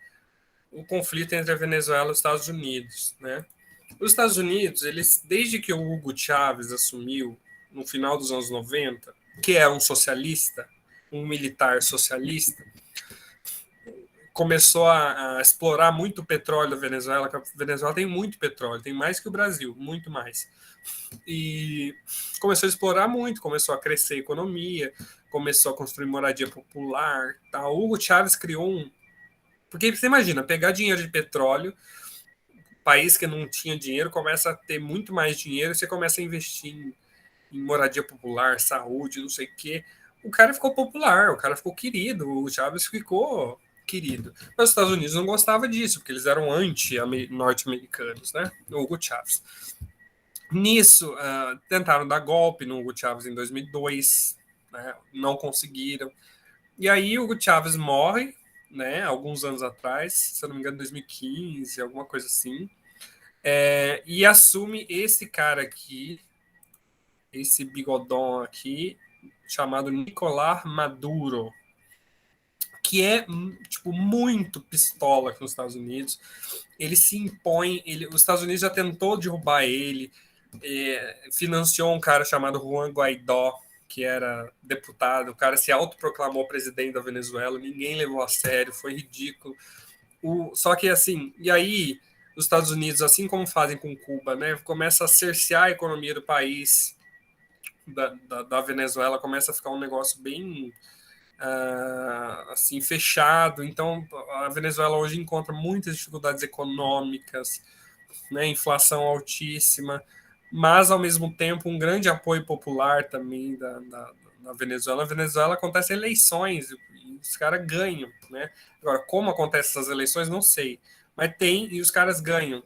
o conflito entre a Venezuela e os Estados Unidos, né? Os Estados Unidos, eles, desde que o Hugo Chávez assumiu no final dos anos 90, que é um socialista, um militar socialista, começou a explorar muito o petróleo da Venezuela. A Venezuela tem muito petróleo, tem mais que o Brasil, muito mais. E começou a explorar muito, começou a crescer a economia, começou a construir moradia popular. Tá? O Hugo Chávez criou Porque você imagina, pegar dinheiro de petróleo, país que não tinha dinheiro começa a ter muito mais dinheiro, você começa a investir em moradia popular, saúde, não sei o quê. O cara ficou popular, o cara ficou querido, o Chávez ficou querido. Mas os Estados Unidos não gostavam disso, porque eles eram anti-norte-americanos, né? O Hugo Chávez. Nisso, tentaram dar golpe no Hugo Chávez em 2002, né? Não conseguiram. E aí o Hugo Chávez morre, né? Alguns anos atrás, se eu não me engano, 2015, alguma coisa assim. E assume esse cara aqui, esse bigodão aqui, chamado Nicolás Maduro, que é tipo muito pistola aqui nos Estados Unidos. Ele se impõe, os Estados Unidos já tentou derrubar ele, financiou um cara chamado Juan Guaidó, que era deputado. O cara se autoproclamou presidente da Venezuela, ninguém levou a sério, foi ridículo. Só que assim, e aí os Estados Unidos, assim como fazem com Cuba, né, começa a cercear a economia do país, da Venezuela, começa a ficar um negócio bem assim fechado. Então a Venezuela hoje encontra muitas dificuldades econômicas, né, inflação altíssima, mas ao mesmo tempo um grande apoio popular também da Venezuela. Na Venezuela acontecem eleições e os caras ganham, né? Agora, como acontecem essas eleições, não sei, mas tem e os caras ganham.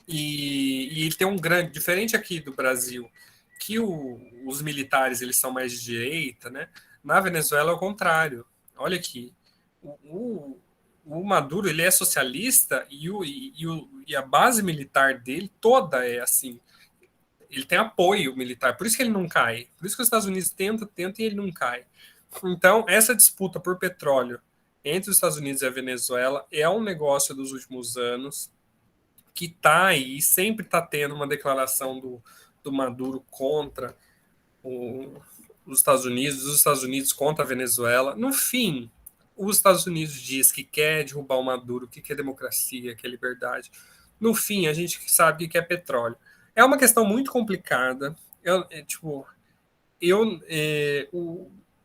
E tem um grande, diferente aqui do Brasil, que os militares eles são mais de direita, né? Na Venezuela é o contrário. Olha aqui, o, o Maduro ele é socialista e a base militar dele toda é assim. Ele tem apoio militar, por isso que ele não cai. Por isso que os Estados Unidos tenta e ele não cai. Então, essa disputa por petróleo entre os Estados Unidos e a Venezuela é um negócio dos últimos anos que está aí, sempre está tendo uma declaração do Maduro contra o, os Estados Unidos contra a Venezuela. No fim, os Estados Unidos diz que quer derrubar o Maduro, que quer democracia, que é liberdade. No fim, a gente sabe que é petróleo. É uma questão muito complicada. Tipo,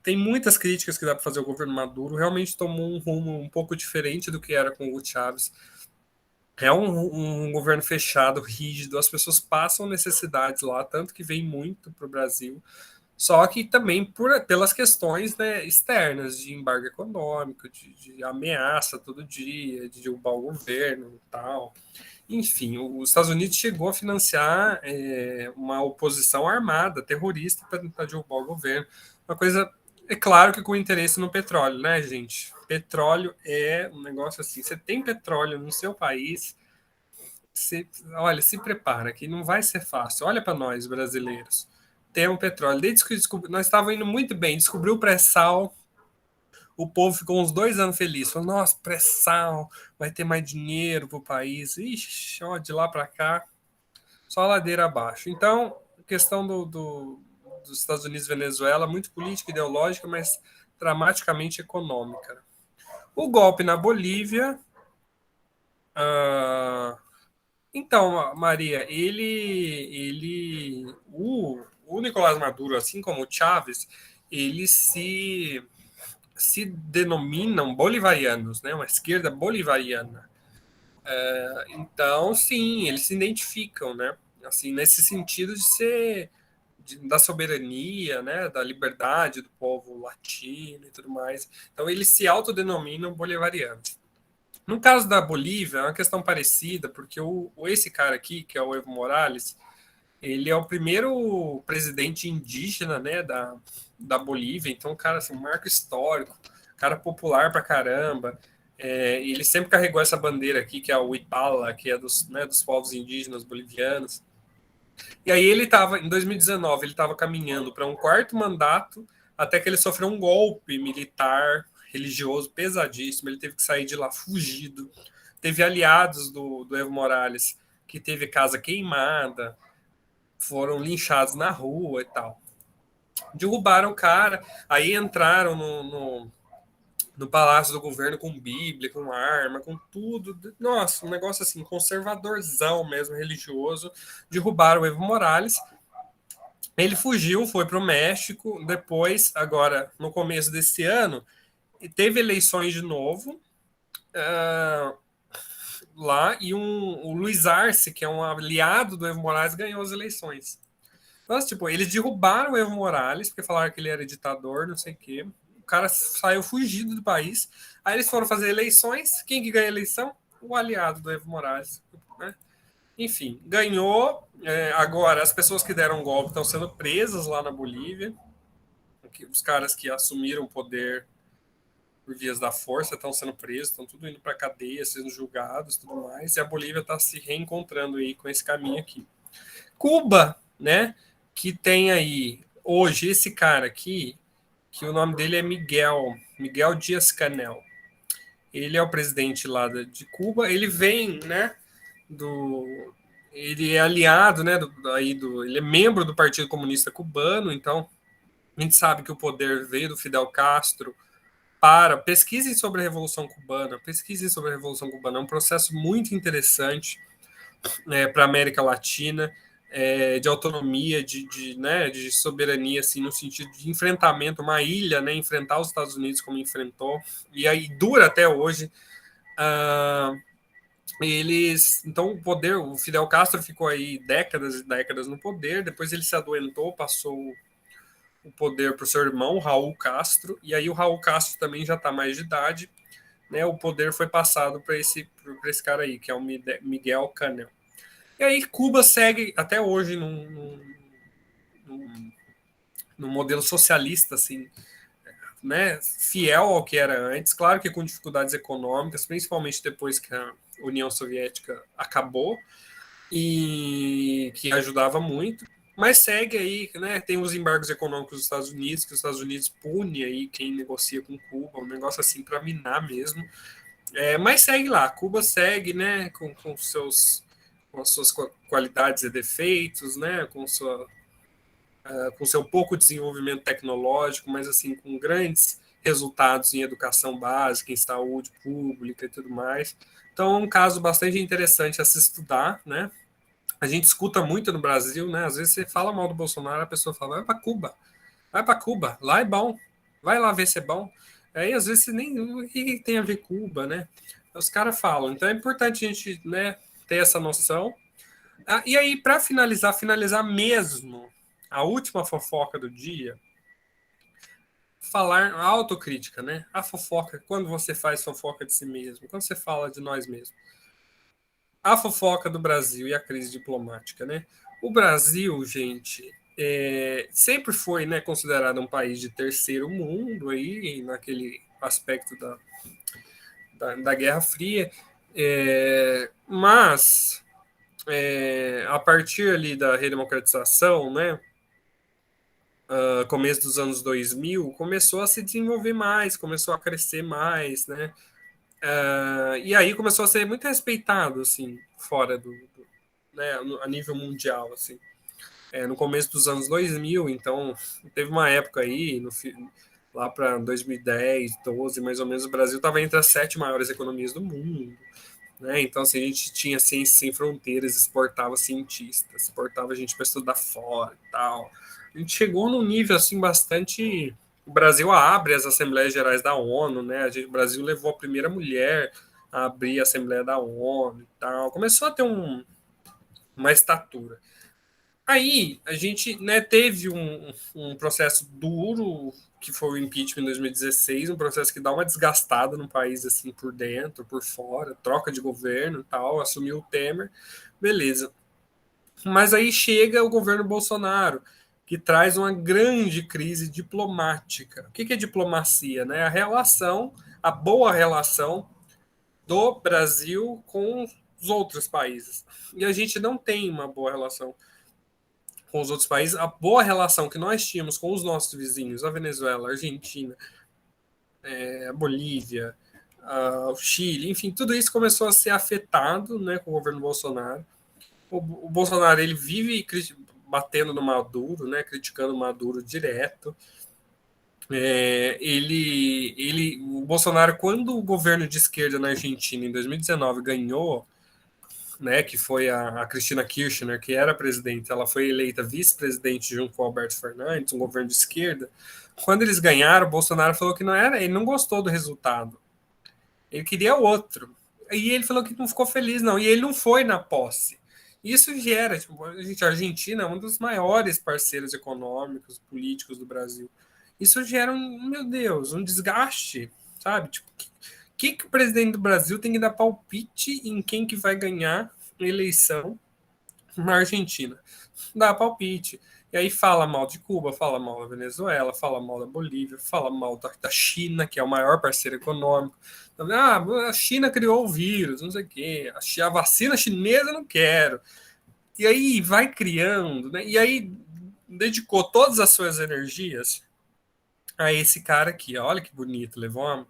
tem muitas críticas que dá para fazer ao governo Maduro. Realmente tomou um rumo um pouco diferente do que era com o Chávez. É um governo fechado, rígido. As pessoas passam necessidades lá, tanto que vem muito para o Brasil. Só que também pelas questões, né, externas, de embargo econômico, de ameaça todo dia, de derrubar o governo e tal. Enfim, os Estados Unidos chegou a financiar uma oposição armada, terrorista, para tentar derrubar o governo. Uma coisa, é claro que com interesse no petróleo, né, gente? Petróleo é um negócio assim. Você tem petróleo no seu país, olha, se prepara, que não vai ser fácil. Olha para nós, brasileiros. Temos petróleo. Desde que nós estávamos indo muito bem, descobriu o pré-sal, o povo ficou uns 2 anos feliz. Falou, nossa, pré-sal, vai ter mais dinheiro para o país. Ixi, ó, de lá para cá, só a ladeira abaixo. Então, a questão dos Estados Unidos e Venezuela, muito política, ideológica, mas dramaticamente econômica. O golpe na Bolívia. ah, Então, Maria, o Nicolás Maduro, assim como o Chávez, eles se denominam bolivarianos, né? Uma esquerda bolivariana. Então, sim, eles se identificam, né? Assim, nesse sentido de ser da soberania, né? Da liberdade do povo latino e tudo mais. Então, eles se autodenominam bolivarianos. No caso da Bolívia, é uma questão parecida, porque esse cara aqui, que é o Evo Morales, ele é o primeiro presidente indígena, né, da Bolívia, então, cara, assim, um marco histórico, cara popular pra caramba. Ele sempre carregou essa bandeira aqui, que é o Ipala, que é dos povos indígenas bolivianos. E aí ele estava, em 2019, ele estava caminhando para um quarto mandato, até que ele sofreu um golpe militar, religioso, pesadíssimo. Ele teve que sair de lá fugido. Teve aliados do Evo Morales que teve casa queimada, foram linchados na rua e tal. Derrubaram o cara, aí entraram no palácio do governo com bíblia, com arma, com tudo. Nossa, um negócio assim, conservadorzão mesmo, religioso. Derrubaram o Evo Morales. Ele fugiu, foi para o México. Depois, agora, no começo desse ano, teve eleições de novo uh, lá e o Luiz Arce, que é um aliado do Evo Morales, ganhou as eleições. Então, tipo, eles derrubaram o Evo Morales, porque falaram que ele era ditador, não sei o quê. O cara saiu fugido do país. Aí eles foram fazer eleições. Quem que ganha a eleição? O aliado do Evo Morales. Né? Enfim, ganhou. Agora, as pessoas que deram golpe estão sendo presas lá na Bolívia. Os caras que assumiram o poder por vias da força estão sendo presos, estão tudo indo para cadeia, sendo julgados, tudo mais. E a Bolívia está se reencontrando aí com esse caminho aqui. Cuba, né? Que tem aí hoje esse cara aqui, que o nome dele é Miguel Dias-Canel. Ele é o presidente lá de Cuba. Ele vem, né? Ele é aliado, né? Ele é membro do Partido Comunista Cubano. Então a gente sabe que o poder veio do Fidel Castro. Pesquisem sobre a Revolução Cubana. Pesquisem sobre a Revolução Cubana. É um processo muito interessante, né, para a América Latina, de autonomia, né, de soberania, assim, no sentido de enfrentamento, uma ilha, né, enfrentar os Estados Unidos como enfrentou, e aí dura até hoje. Então o Fidel Castro ficou aí décadas e décadas no poder, depois ele se adoentou, passou o poder para o seu irmão, Raul Castro, e aí o Raul Castro também já está mais de idade, né, o poder foi passado para esse cara aí, que é o Miguel Canel. E aí Cuba segue até hoje num modelo socialista, assim, né, fiel ao que era antes, claro que com dificuldades econômicas, principalmente depois que a União Soviética acabou, e que ajudava muito, mas segue aí, né, tem os embargos econômicos dos Estados Unidos, que os Estados Unidos pune aí quem negocia com Cuba, um negócio assim para minar mesmo, mas segue lá, Cuba segue, né, com as suas qualidades e defeitos, né, com sua com seu pouco desenvolvimento tecnológico, mas assim com grandes resultados em educação básica, em saúde pública e tudo mais. Então é um caso bastante interessante a se estudar, né? A gente escuta muito no Brasil, né? Às vezes você fala mal do Bolsonaro, a pessoa fala, vai para Cuba, lá é bom, vai lá ver se é bom. Aí às vezes você nem o que tem a ver Cuba, né? Os caras falam. Então é importante a gente, né, ter essa noção. E aí, para finalizar mesmo, a última fofoca do dia, falar a autocrítica, né? A fofoca, quando você faz fofoca de si mesmo, quando você fala de nós mesmos. A fofoca do Brasil e a crise diplomática, né? O Brasil, gente, sempre foi, né, considerado um país de terceiro mundo aí, naquele aspecto da Guerra Fria, mas a partir ali da redemocratização, né, começo dos anos 2000, começou a se desenvolver mais, começou a crescer mais, né? E aí começou a ser muito respeitado, assim, fora né, a nível mundial, assim. No começo dos anos 2000, então teve uma época aí, lá para 2010, 12, mais ou menos, o Brasil estava entre as 7 maiores economias do mundo, né? Então, assim, a gente tinha Ciências Sem Fronteiras, exportava cientistas, exportava gente para estudar fora e tal. A gente chegou num nível, assim, bastante... O Brasil abre as Assembleias Gerais da ONU, né? O Brasil levou a primeira mulher a abrir a Assembleia da ONU e tal. Começou a ter uma estatura. Aí a gente, né, teve um processo duro, que foi o impeachment em 2016, um processo que dá uma desgastada no país, assim, por dentro, por fora, troca de governo e tal, assumiu o Temer, beleza. Mas aí chega o governo Bolsonaro, que traz uma grande crise diplomática. O que é diplomacia? Né? A boa relação do Brasil com os outros países. E a gente não tem uma boa relação com os outros países. A boa relação que nós tínhamos com os nossos vizinhos, a Venezuela, a Argentina, a Bolívia, o Chile, enfim, tudo isso começou a ser afetado, né, com o governo Bolsonaro. O Bolsonaro, ele vive batendo no Maduro, né, criticando o Maduro direto. O Bolsonaro, quando o governo de esquerda na Argentina em 2019 ganhou, né, que foi a Cristina Kirchner, que era presidente, ela foi eleita vice-presidente junto com o Alberto Fernandes, um governo de esquerda. Quando eles ganharam, o Bolsonaro falou que não era, ele não gostou do resultado. Ele queria outro. E ele falou que não ficou feliz, não. E ele não foi na posse. Isso gera, tipo, a Argentina é um dos maiores parceiros econômicos, políticos do Brasil. Isso gera meu Deus, um desgaste, sabe? Tipo, que o presidente do Brasil tem que dar palpite em quem que vai ganhar a eleição na Argentina? Dá palpite. E aí fala mal de Cuba, fala mal da Venezuela, fala mal da Bolívia, fala mal da China, que é o maior parceiro econômico. A China criou o vírus, não sei o quê. A vacina chinesa eu não quero. E aí vai criando, né? E aí dedicou todas as suas energias a esse cara aqui. Olha que bonito, levou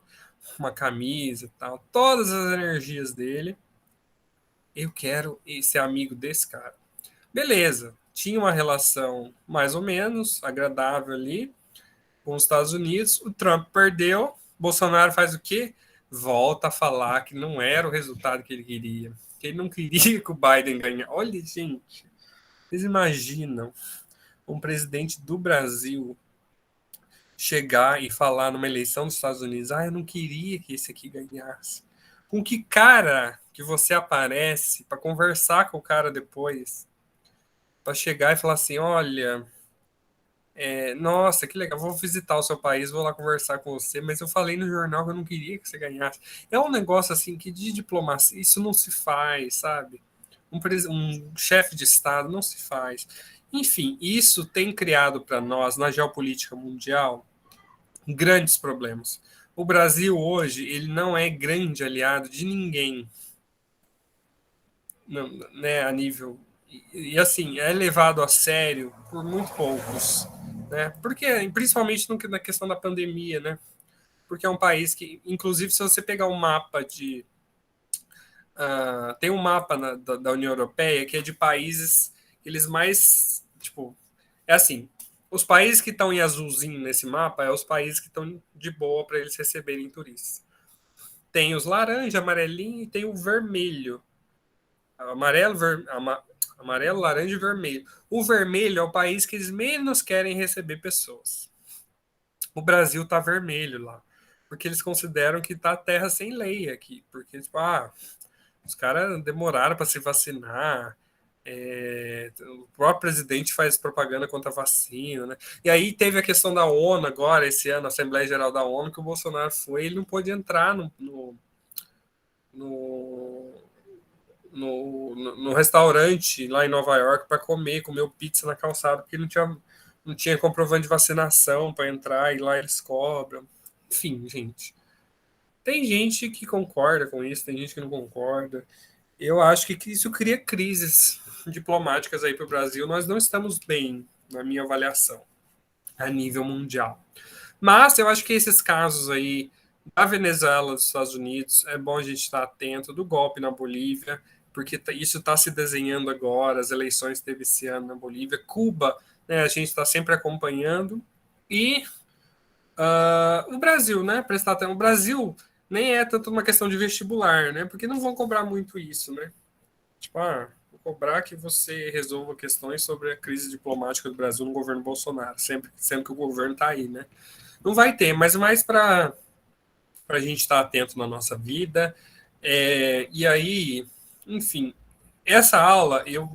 uma camisa e tal. Todas as energias dele. Eu quero ser amigo desse cara. Beleza, tinha uma relação mais ou menos agradável ali com os Estados Unidos. O Trump perdeu. Bolsonaro faz o quê? Volta a falar que não era o resultado que ele queria. Que ele não queria que o Biden ganhasse. Olha, gente, vocês imaginam um presidente do Brasil chegar e falar numa eleição dos Estados Unidos: eu não queria que esse aqui ganhasse. Com que cara que você aparece para conversar com o cara depois? Para chegar e falar assim: olha, nossa, que legal, vou visitar o seu país, vou lá conversar com você, mas eu falei no jornal que eu não queria que você ganhasse. É um negócio assim que de diplomacia, isso não se faz, sabe? Um chefe de Estado não se faz. Enfim, isso tem criado para nós, na geopolítica mundial, grandes problemas. O Brasil hoje, ele não é grande aliado de ninguém, né, a nível assim, é levado a sério por muito poucos, né? Porque principalmente na questão da pandemia, né? Porque é um país que, inclusive, se você pegar um mapa tem um mapa da União Europeia que é de países que eles mais, tipo, é assim, Os países que estão em azulzinho nesse mapa é os países que estão de boa para eles receberem turistas. Tem os laranja, amarelinho e tem o vermelho. Amarelo, amarelo, laranja e vermelho. O vermelho é o país que eles menos querem receber pessoas. O Brasil tá vermelho lá. Porque eles consideram que tá terra sem lei aqui. Porque, tipo, os caras demoraram para se vacinar. O próprio presidente faz propaganda contra a vacina, né? E aí teve a questão da ONU agora, esse ano, a Assembleia Geral da ONU, que o Bolsonaro foi, ele não pôde entrar no, no restaurante lá em Nova York para comer, comeu pizza na calçada, porque não tinha comprovante de vacinação para entrar e lá eles cobram. Enfim, gente. Tem gente que concorda com isso, tem gente que não concorda. Eu acho que isso cria crises diplomáticas aí para o Brasil. Nós não estamos bem, na minha avaliação, a nível mundial. Mas eu acho que esses casos aí da Venezuela, dos Estados Unidos, é bom a gente estar atento, do golpe na Bolívia, porque isso está se desenhando agora, as eleições teve esse ano na Bolívia. Cuba, né, a gente está sempre acompanhando. E o Brasil, né? Prestar atenção. O Brasil nem é tanto uma questão de vestibular, né? Porque não vão cobrar muito isso, né? Tipo, vou cobrar que você resolva questões sobre a crise diplomática do Brasil no governo Bolsonaro, sempre que o governo está aí, né? Não vai ter, mas mais para a gente estar atento na nossa vida. E aí, enfim, essa aula, eu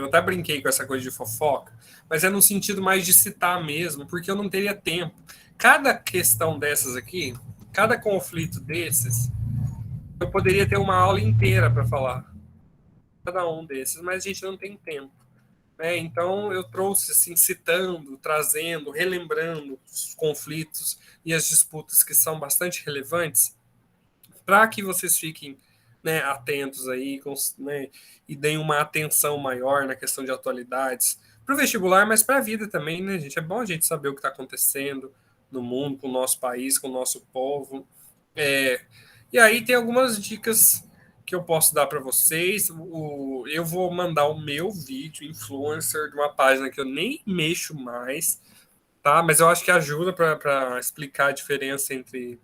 até brinquei com essa coisa de fofoca, mas é no sentido mais de citar mesmo, porque eu não teria tempo. Cada questão dessas aqui, cada conflito desses, eu poderia ter uma aula inteira para falar, cada um desses, mas a gente não tem tempo. Então, eu trouxe, assim, citando, trazendo, relembrando os conflitos e as disputas que são bastante relevantes, para que vocês fiquem, né, atentos aí, né, e deem uma atenção maior na questão de atualidades para o vestibular, mas para a vida também, né, gente? É bom a gente saber o que está acontecendo no mundo, com o nosso país, com o nosso povo. E aí tem algumas dicas que eu posso dar para vocês. Eu vou mandar o meu vídeo influencer de uma página que eu nem mexo mais, tá? Mas eu acho que ajuda para explicar a diferença entre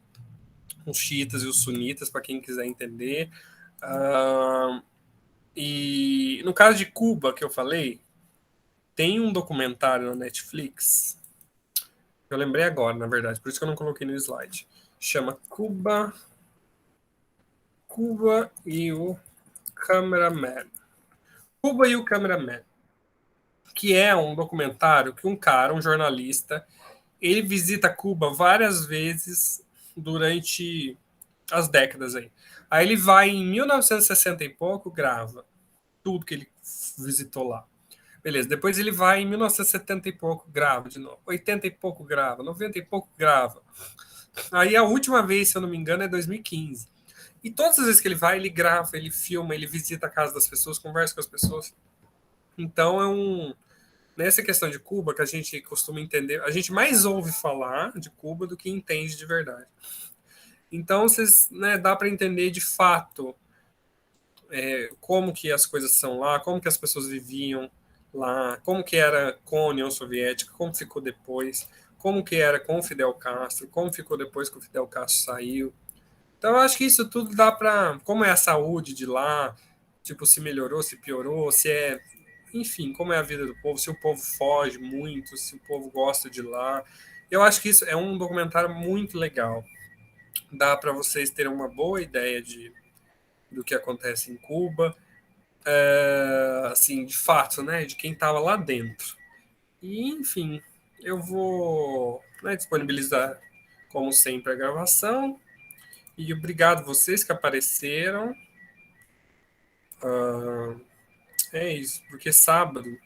os xiitas e os sunitas, para quem quiser entender. E no caso de Cuba, que eu falei, tem um documentário na Netflix. Eu lembrei agora, na verdade, por isso que eu não coloquei no slide. Chama Cuba e o Cameraman. Cuba e o Cameraman, que é um documentário que um cara, um jornalista, ele visita Cuba várias vezes durante as décadas aí. Aí ele vai em 1960 e pouco, grava tudo que ele visitou lá. Beleza, depois ele vai em 1970 e pouco, grava de novo. 80 e pouco, grava. 90 e pouco, grava. Aí a última vez, se eu não me engano, é 2015. E todas as vezes que ele vai, ele grava, ele filma, ele visita a casa das pessoas, conversa com as pessoas. Então nessa questão de Cuba que a gente costuma entender, a gente mais ouve falar de Cuba do que entende de verdade. Então, vocês, né, dá para entender de fato como que as coisas são lá, como que as pessoas viviam lá, como que era com a União Soviética, como ficou depois, como que era com o Fidel Castro, como ficou depois que o Fidel Castro saiu. Então, eu acho que isso tudo dá para, como é a saúde de lá, tipo, se melhorou, se piorou, se é, enfim, como é a vida do povo, se o povo foge muito, se o povo gosta de lá. Eu acho que isso é um documentário muito legal. Dá para vocês terem uma boa ideia do que acontece em Cuba, assim, de fato, né, de quem estava lá dentro. E, enfim, eu vou, né, disponibilizar, como sempre, a gravação. E obrigado vocês que apareceram. É isso, porque sábado